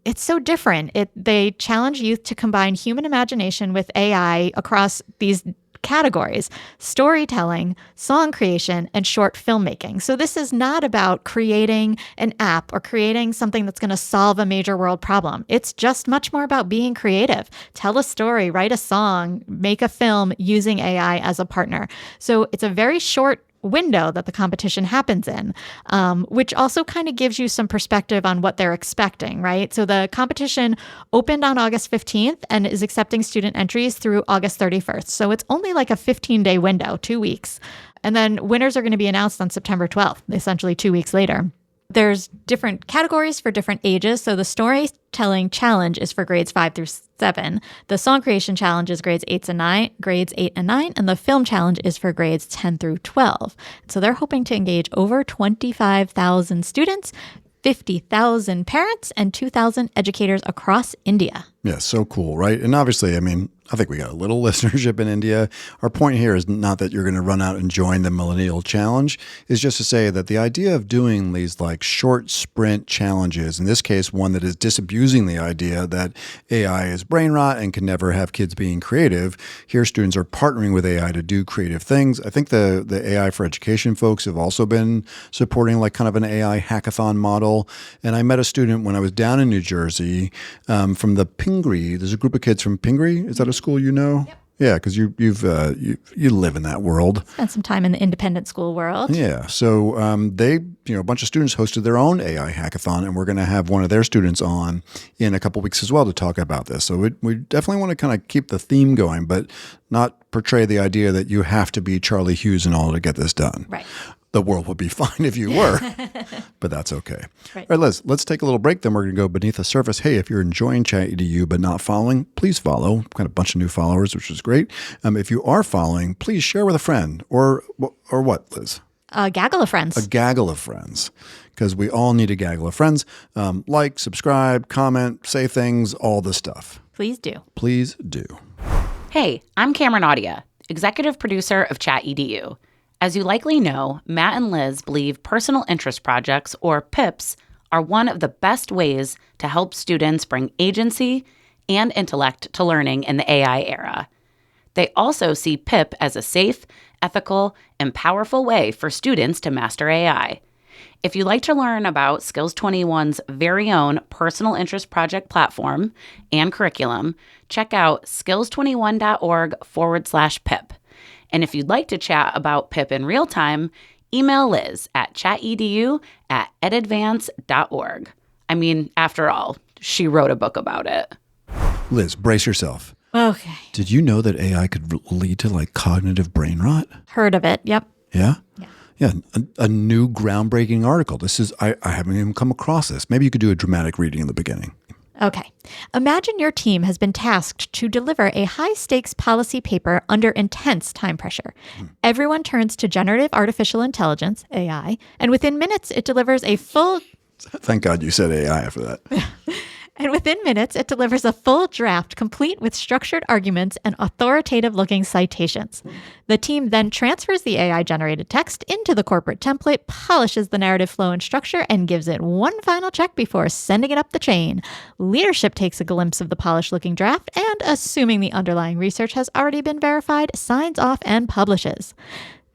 it's so different. They challenge youth to combine human imagination with AI across these categories: storytelling, song creation, and short filmmaking. So this is not about creating an app or creating something that's going to solve a major world problem. It's just much more about being creative. Tell a story, write a song, make a film using AI as a partner. So it's a very short window that the competition happens in, which also kind of gives you some perspective on what they're expecting, right? So the competition opened on August 15th and is accepting student entries through August 31st. So it's only like a 15-day window, 2 weeks. And then winners are going to be announced on September 12th, essentially 2 weeks later. There's different categories for different ages. So the storytelling challenge is for grades 5 through 7. The song creation challenge is grades 8 and 9, and the film challenge is for grades 10 through 12. So they're hoping to engage over 25,000 students, 50,000 parents, and 2,000 educators across India. Yeah, so cool, right? And obviously, I think we got a little listenership in India. Our point here is not that you're going to run out and join the Millennial Challenge. It's just to say that the idea of doing these like short sprint challenges, in this case, one that is disabusing the idea that AI is brain rot and can never have kids being creative. Here, students are partnering with AI to do creative things. I think the AI for Education folks have also been supporting like kind of an AI hackathon model. And I met a student when I was down in New Jersey from the Pingree. There's a group of kids from Pingree. Is that a school you know? Yep. Yeah, because you live in that world. Spent some time in the independent school world. Yeah, so they, a bunch of students hosted their own AI hackathon, and we're going to have one of their students on in a couple weeks as well to talk about this. So we definitely want to kind of keep the theme going, but not portray the idea that you have to be Charlie Hughes in order to get this done. Right. The world would be fine if you were, but that's okay. Right. All right, Liz, let's take a little break. Then we're going to go beneath the surface. Hey, if you're enjoying Chat EDU but not following, please follow. We've got a bunch of new followers, which is great. If you are following, please share with a friend or what, Liz? A gaggle of friends. A gaggle of friends, because we all need a gaggle of friends. Like, subscribe, comment, say things, all the stuff. Please do. Please do. Hey, I'm Cameron Audia, executive producer of Chat EDU. As you likely know, Matt and Liz believe personal interest projects, or PIPs, are one of the best ways to help students bring agency and intellect to learning in the AI era. They also see PIP as a safe, ethical, and powerful way for students to master AI. If you'd like to learn about Skills 21's very own personal interest project platform and curriculum, check out skills21.org/PIP. And if you'd like to chat about PIP in real time, email Liz at chatedu@edadvance.org. After all, she wrote a book about it. Liz, brace yourself. Okay. Did you know that AI could lead to like cognitive brain rot? Heard of it. Yep. Yeah? Yeah. Yeah, a new groundbreaking article. I haven't even come across this. Maybe you could do a dramatic reading in the beginning. Okay. Imagine your team has been tasked to deliver a high-stakes policy paper under intense time pressure. Everyone turns to generative artificial intelligence, AI, and within minutes it delivers a full... Thank God you said AI after that. And within minutes, it delivers a full draft complete with structured arguments and authoritative-looking citations. The team then transfers the AI-generated text into the corporate template, polishes the narrative flow and structure, and gives it one final check before sending it up the chain. Leadership takes a glimpse of the polished-looking draft and, assuming the underlying research has already been verified, signs off and publishes.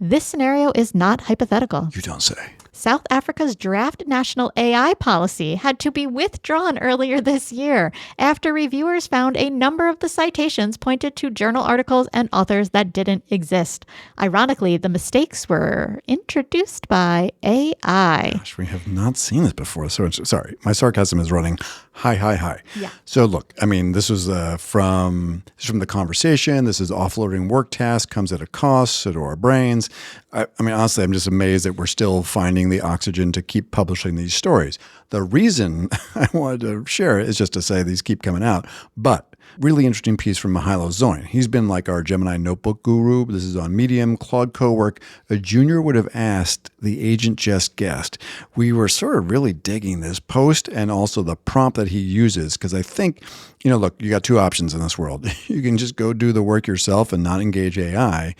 This scenario is not hypothetical. You don't say. South Africa's draft national AI policy had to be withdrawn earlier this year after reviewers found a number of the citations pointed to journal articles and authors that didn't exist. Ironically, the mistakes were introduced by AI. Gosh, we have not seen this before. So sorry, my sarcasm is running high. Yeah. So look, I mean, this was from the conversation. This is offloading work tasks, comes at a cost, so to our brains. I mean, honestly, I'm just amazed that we're still finding the oxygen to keep publishing these stories. The reason I wanted to share it is just to say these keep coming out. But really interesting piece from Mihailo Zoin. He's been like our Gemini notebook guru. This is on Medium, Claude Cowork. A junior would have asked, the agent just guessed. We were sort of really digging this post and also the prompt that he uses, because I think, look, you got two options in this world. You can just go do the work yourself and not engage AI.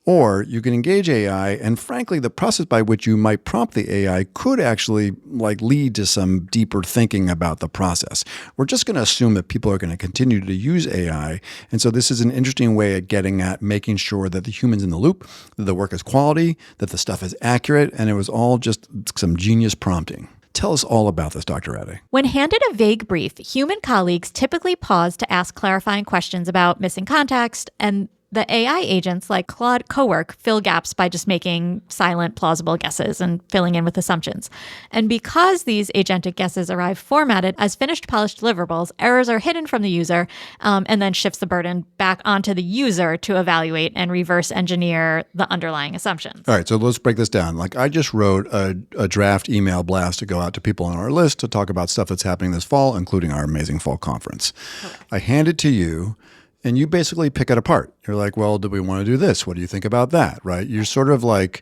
Or you can engage AI, and frankly, the process by which you might prompt the AI could actually lead to some deeper thinking about the process. We're just going to assume that people are going to continue to use AI, and so this is an interesting way of getting at making sure that the human's in the loop, that the work is quality, that the stuff is accurate, and it was all just some genius prompting. Tell us all about this, Dr. Addy. When handed a vague brief, human colleagues typically pause to ask clarifying questions about missing context, and the AI agents like Claude Cowork fill gaps by just making silent, plausible guesses and filling in with assumptions. And because these agentic guesses arrive formatted as finished, polished deliverables, errors are hidden from the user and then shifts the burden back onto the user to evaluate and reverse engineer the underlying assumptions. All right, so let's break this down. I just wrote a draft email blast to go out to people on our list to talk about stuff that's happening this fall, including our amazing fall conference. Okay. I hand it to you. And you basically pick it apart. You're like, well, do we want to do this? What do you think about that? Right? You're sort of like,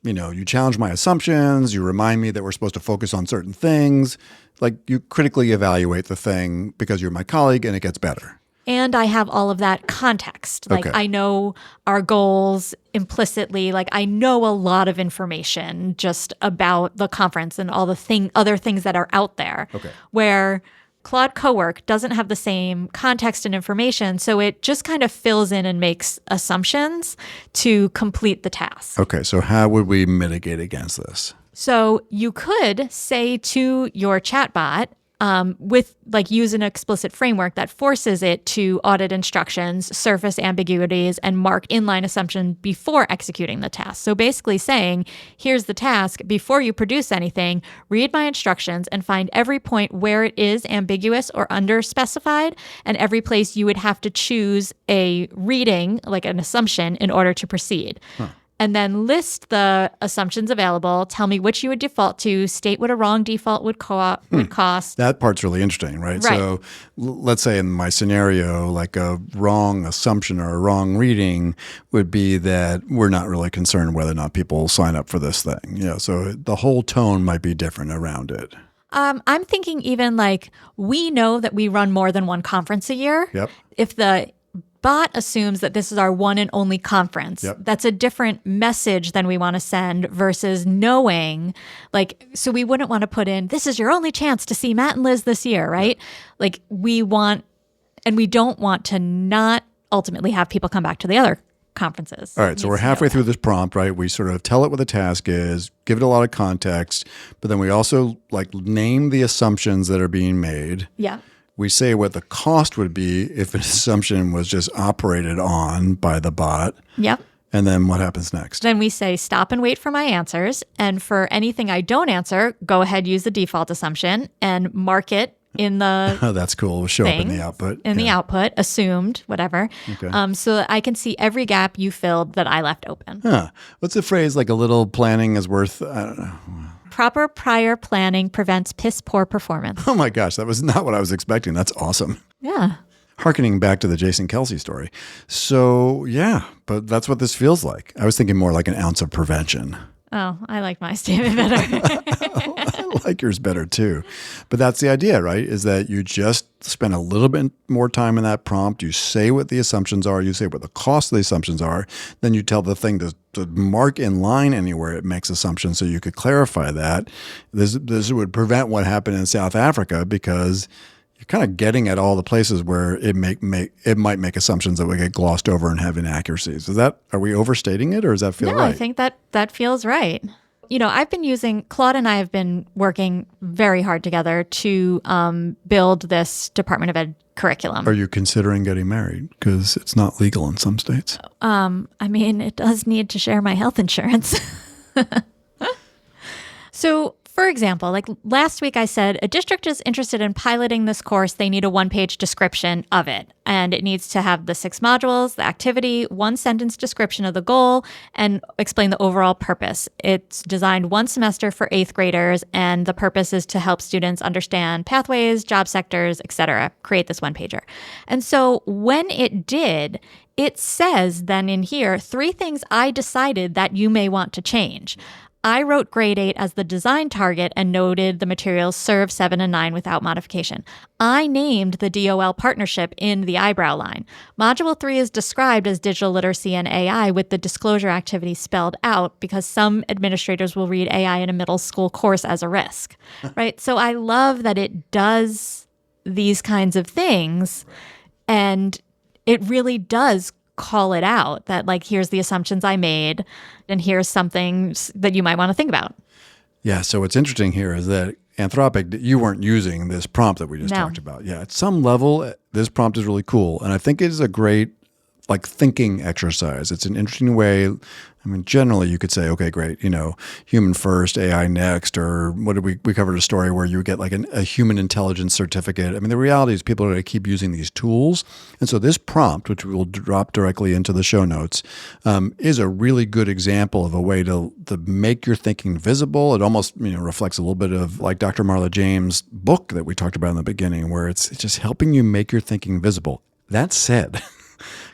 you challenge my assumptions. You remind me that we're supposed to focus on certain things. You critically evaluate the thing because you're my colleague and it gets better. And I have all of that context. Okay. I know our goals implicitly. I know a lot of information just about the conference and all the other things that are out there. Okay. Where Claude Cowork doesn't have the same context and information, so it just kind of fills in and makes assumptions to complete the task. Okay, so how would we mitigate against this? So you could say to your chatbot, use an explicit framework that forces it to audit instructions, surface ambiguities, and mark inline assumption before executing the task. So basically saying, here's the task. Before you produce anything, read my instructions and find every point where it is ambiguous or underspecified, and every place you would have to choose a reading, like an assumption, in order to proceed. Huh. And then list the assumptions available, tell me which you would default to, state what a wrong default would cost. That part's really interesting, right? So let's say in my scenario, a wrong assumption or a wrong reading would be that we're not really concerned whether or not people sign up for this thing. So the whole tone might be different around it. I'm thinking even we know that we run more than one conference a year. Yep. If the bot assumes that this is our one and only conference. Yep. That's a different message than we want to send versus knowing, so we wouldn't want to put in, this is your only chance to see Matt and Liz this year, right? Yep. We don't want to not ultimately have people come back to the other conferences. All right, so we're halfway through this prompt, right? We sort of tell it what the task is, give it a lot of context, but then we also name the assumptions that are being made. Yeah. We say what the cost would be if an assumption was just operated on by the bot. Yep. And then what happens next? Then we say, stop and wait for my answers. And for anything I don't answer, go ahead, use the default assumption and mark it in the Oh, that's cool. It'll show up in the output. In the output, assumed, whatever. Okay. So that I can see every gap you filled that I left open. Huh. What's the phrase, a little planning is worth, I don't know. Proper prior planning prevents piss poor performance. Oh my gosh, that was not what I was expecting. That's awesome. Yeah. Harkening back to the Jason Kelsey story. So yeah, but that's what this feels like. I was thinking more like an ounce of prevention. Oh, I like my statement better. I like yours better too. But that's the idea, right? Is that you just spend a little bit more time in that prompt. You say what the assumptions are. You say what the cost of the assumptions are. Then you tell the thing to mark in line anywhere it makes assumptions so you could clarify that. This would prevent what happened in South Africa because you're kind of getting at all the places where it might make assumptions that would get glossed over and have inaccuracies. Are we overstating it, or does that feel right? I think that feels right. I've been using Claude, and I have been working very hard together to build this Department of Ed curriculum. Are you considering getting married? Because it's not legal in some states. It does need to share my health insurance. So, for example, like last week I said, a district is interested in piloting this course. They need a one-page description of it. And it needs to have the 6 modules, the activity, 1-sentence description of the goal, and explain the overall purpose. It's designed 1 semester for 8th graders, and the purpose is to help students understand pathways, job sectors, etc. Create this one-pager. And so when it did, it says then in here, 3 things I decided that you may want to change. I wrote grade 8 as the design target and noted the materials serve 7 and 9 without modification. I named the DOL partnership in the eyebrow line. Module 3 is described as digital literacy and AI with the disclosure activity spelled out because some administrators will read AI in a middle school course as a risk, right? So I love that it does these kinds of things, and it really does call it out that, like, here's the assumptions I made and here's something that you might want to think about. Yeah. So what's interesting here is that Anthropic, you weren't using this prompt that we just No. talked about. Yeah. At some level, this prompt is really cool. And I think it is a great thinking exercise. It's an interesting way. I mean, generally you could say, okay, great, human first, AI next, or what did we covered a story where you get like a human intelligence certificate. I mean, the reality is people are going to keep using these tools. And so this prompt, which we will drop directly into the show notes, is a really good example of a way to make your thinking visible. It almost, reflects a little bit of like Dr. Marla James' book that we talked about in the beginning, where it's just helping you make your thinking visible. That said,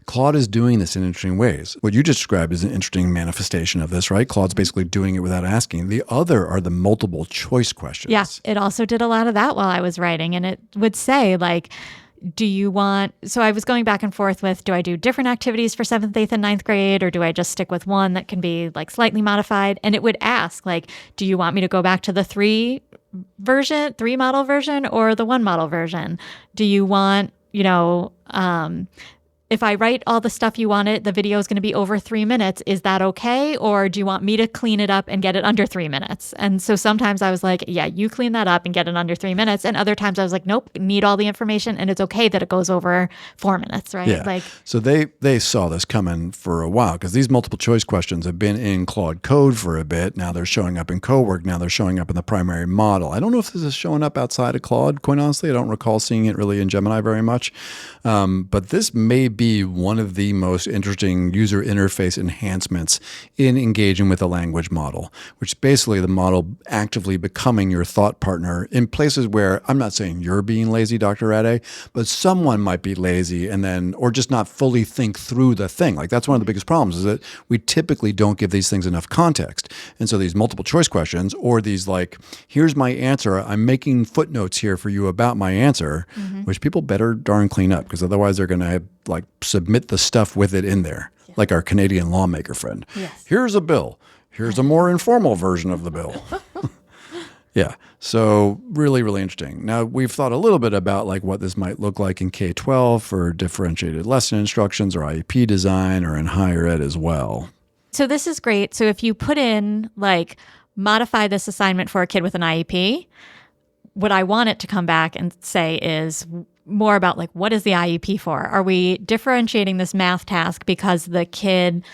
Claude is doing this in interesting ways. What you just described is an interesting manifestation of this, right? Claude's basically doing it without asking. The other are the multiple choice questions. Yeah, it also did a lot of that while I was writing. And it would say, like, so I was going back and forth with, do I do different activities for 7th, 8th, and 9th grade, or do I just stick with one that can be like slightly modified? And it would ask, like, do you want me to go back to the 3 model version or the 1 model version? Do you want, if I write all the stuff you wanted, the video is going to be over 3 minutes. Is that okay? Or do you want me to clean it up and get it under 3 minutes? And so sometimes I was like, yeah, you clean that up and get it under 3 minutes. And other times I was like, nope, need all the information. And it's okay that it goes over 4 minutes, right? Yeah. So they saw this coming for a while because these multiple choice questions have been in Claude Code for a bit. Now they're showing up in Cowork. Now they're showing up in the primary model. I don't know if this is showing up outside of Claude, quite honestly. I don't recall seeing it really in Gemini very much. But this may be one of the most interesting user interface enhancements in engaging with a language model, which is basically the model actively becoming your thought partner in places where I'm not saying you're being lazy, Dr. Ade, but someone might be lazy or just not fully think through the thing. Like that's one of the biggest problems is that we typically don't give these things enough context. And so these multiple choice questions or these like, here's my answer, I'm making footnotes here for you about my answer, which people better darn clean up because otherwise they're going to like submit the stuff with it in there, like our Canadian lawmaker friend. Yes. Here's a bill. Here's a more informal version of the bill. Yeah. So really, really interesting. Now, we've thought a little bit about like what this might look like in K-12 for differentiated lesson instructions or IEP design or in higher ed as well. So this is great. So if you put in like modify this assignment for a kid with an IEP, what I want it to come back and say is more about like, what is the IEP for? Are we differentiating this math task because the kid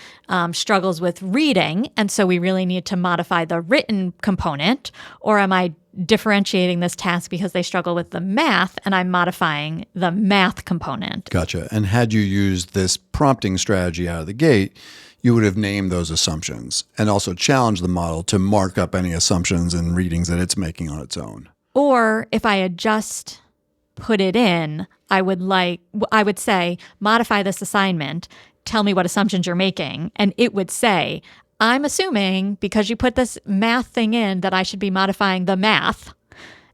struggles with reading, and so we really need to modify the written component? Or am I differentiating this task because they struggle with the math and I'm modifying the math component? Gotcha. And had you used this prompting strategy out of the gate, you would have named those assumptions and also challenged the model to mark up any assumptions and readings that it's making on its own. Or if I had just put it in, I would say, modify this assignment, tell me what assumptions you're making. And it would say, I'm assuming because you put this math thing in that I should be modifying the math.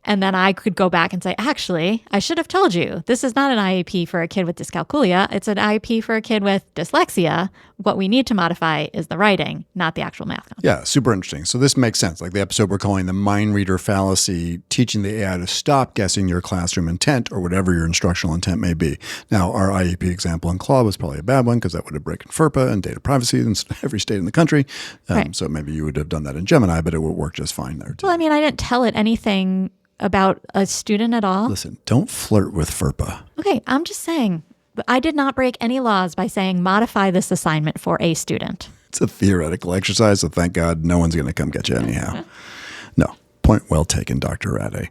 And then I could go back and say, actually, I should have told you, this is not an IEP for a kid with dyscalculia. It's an IEP for a kid with dyslexia. What we need to modify is the writing, not the actual math content. Yeah, super interesting. So this makes sense. Like the episode we're calling the mind reader fallacy, teaching the AI to stop guessing your classroom intent or whatever your instructional intent may be. Now, our IEP example in Claude was probably a bad one because that would have broken FERPA and data privacy in every state in the country. Right. So maybe you would have done that in Gemini, but it would work just fine there too. Well, I mean, I didn't tell it anything about a student at all. Listen, don't flirt with FERPA. Okay, I'm just saying, I did not break any laws by saying modify this assignment for a student. It's a theoretical exercise, so thank God no one's going to come get you anyhow. No, point well taken, Dr. Rade.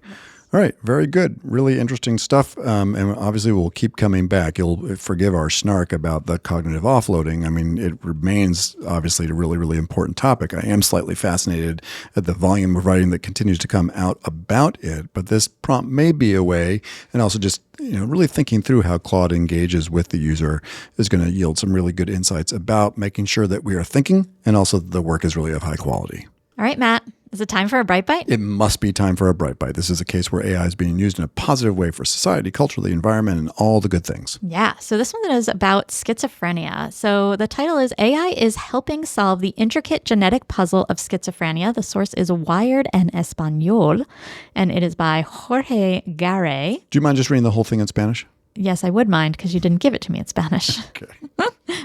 All right, very good. Really interesting stuff. And obviously we'll keep coming back. You'll forgive our snark about the cognitive offloading. I mean, it remains obviously a really, really important topic. I am slightly fascinated at the volume of writing that continues to come out about it. But this prompt may be a way, and also just really thinking through how Claude engages with the user is going to yield some really good insights about making sure that we are thinking and also that the work is really of high quality. All right, Matt, is it time for a Bright Bite? It must be time for a Bright Bite. This is a case where AI is being used in a positive way for society, culture, the environment, and all the good things. Yeah, so this one is about schizophrenia. So the title is AI is helping solve the intricate genetic puzzle of schizophrenia. The source is Wired en Español, and it is by Jorge Garay. Do you mind just reading the whole thing in Spanish? Yes, I would mind because you didn't give it to me in Spanish. Okay.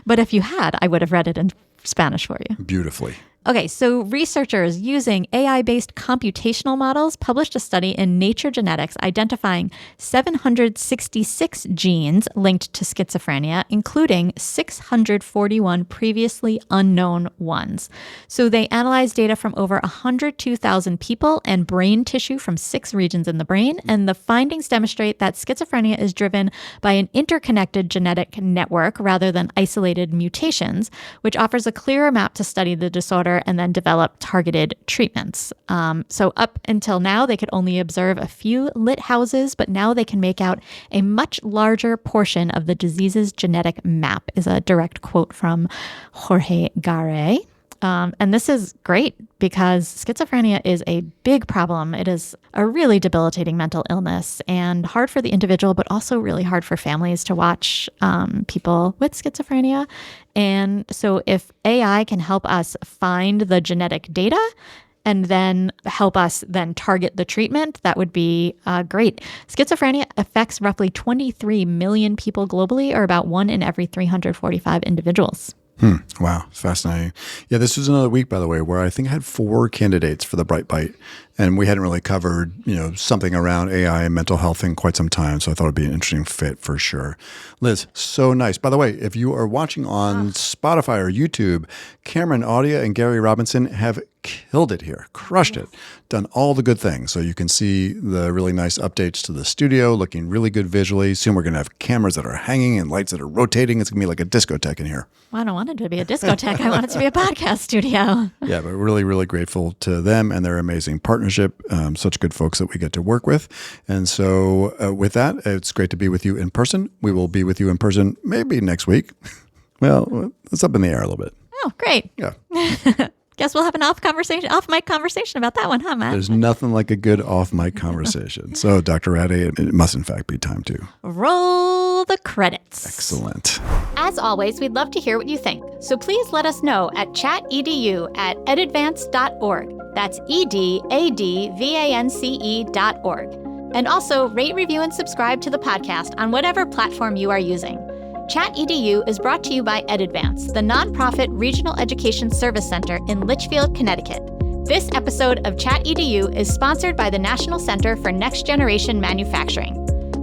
But if you had, I would have read it in Spanish for you. Beautifully. Okay, so researchers using AI-based computational models published a study in Nature Genetics identifying 766 genes linked to schizophrenia, including 641 previously unknown ones. So they analyzed data from over 102,000 people and brain tissue from 6 regions in the brain, and the findings demonstrate that schizophrenia is driven by an interconnected genetic network rather than isolated mutations, which offers a clearer map to study the disorder and then develop targeted treatments. So up until now, they could only observe a few lit houses, but now they can make out a much larger portion of the disease's genetic map, is a direct quote from Jorge Garay. And this is great because schizophrenia is a big problem. It is a really debilitating mental illness and hard for the individual, but also really hard for families to watch people with schizophrenia. And so if AI can help us find the genetic data and then help us then target the treatment, that would be great. Schizophrenia affects roughly 23 million people globally, or about 1 in every 345 individuals. Wow, it's fascinating. Yeah, this was another week, by the way, where I think I had 4 candidates for the Bright Bite, and we hadn't really covered, something around AI and mental health in quite some time, so I thought it'd be an interesting fit for sure. Liz, so nice. By the way, if you are watching on Spotify or YouTube, Cameron Audia and Gary Robinson have killed it here, crushed it, done all the good things. So you can see the really nice updates to the studio, looking really good visually. Soon we're going to have cameras that are hanging and lights that are rotating. It's going to be like a discotheque in here. Well, I don't want it to be a discotheque. I want it to be a podcast studio. Yeah, but really, really grateful to them and their amazing partnership. Such good folks that we get to work with. And so with that, it's great to be with you in person. We will be with you in person maybe next week. Well, it's up in the air a little bit. Oh, great. Yeah. Guess we'll have an off-mic conversation about that one, huh, Matt? There's nothing like a good off-mic conversation. So, Dr. Rade, it must in fact be time to roll the credits. Excellent. As always, we'd love to hear what you think. So please let us know at chatedu@edadvance.org. That's EDADVANCE.org. And also rate, review, and subscribe to the podcast on whatever platform you are using. Chat EDU is brought to you by EdAdvance, the nonprofit regional education service center in Litchfield, Connecticut. This episode of Chat EDU is sponsored by the National Center for Next Generation Manufacturing.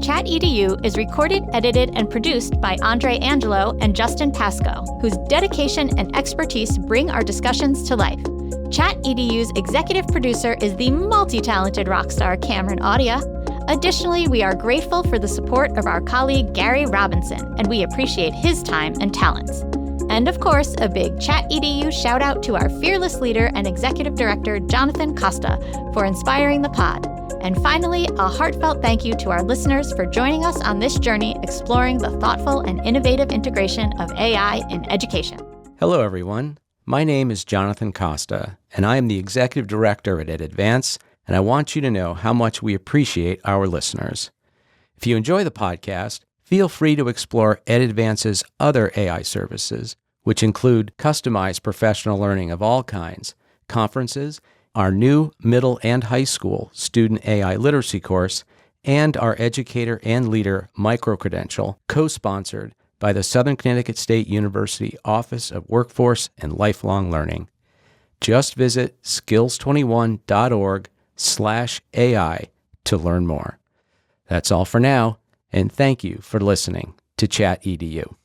Chat EDU is recorded, edited, and produced by Andre Angelo and Justin Pasco, whose dedication and expertise bring our discussions to life. Chat EDU's executive producer is the multi-talented rock star Cameron Audia. Additionally, we are grateful for the support of our colleague Gary Robinson, and we appreciate his time and talents. And of course, a big Chat EDU shout out to our fearless leader and executive director, Jonathan Costa, for inspiring the pod. And finally, a heartfelt thank you to our listeners for joining us on this journey exploring the thoughtful and innovative integration of AI in education. Hello, everyone. My name is Jonathan Costa, and I am the executive director at EdAdvance, and I want you to know how much we appreciate our listeners. If you enjoy the podcast, feel free to explore EdAdvance's other AI services, which include customized professional learning of all kinds, conferences, our new middle and high school student AI literacy course, and our Educator and Leader micro-credential, co-sponsored by the Southern Connecticut State University Office of Workforce and Lifelong Learning. Just visit skills21.org/AI to learn more. That's all for now, and thank you for listening to Chat EDU.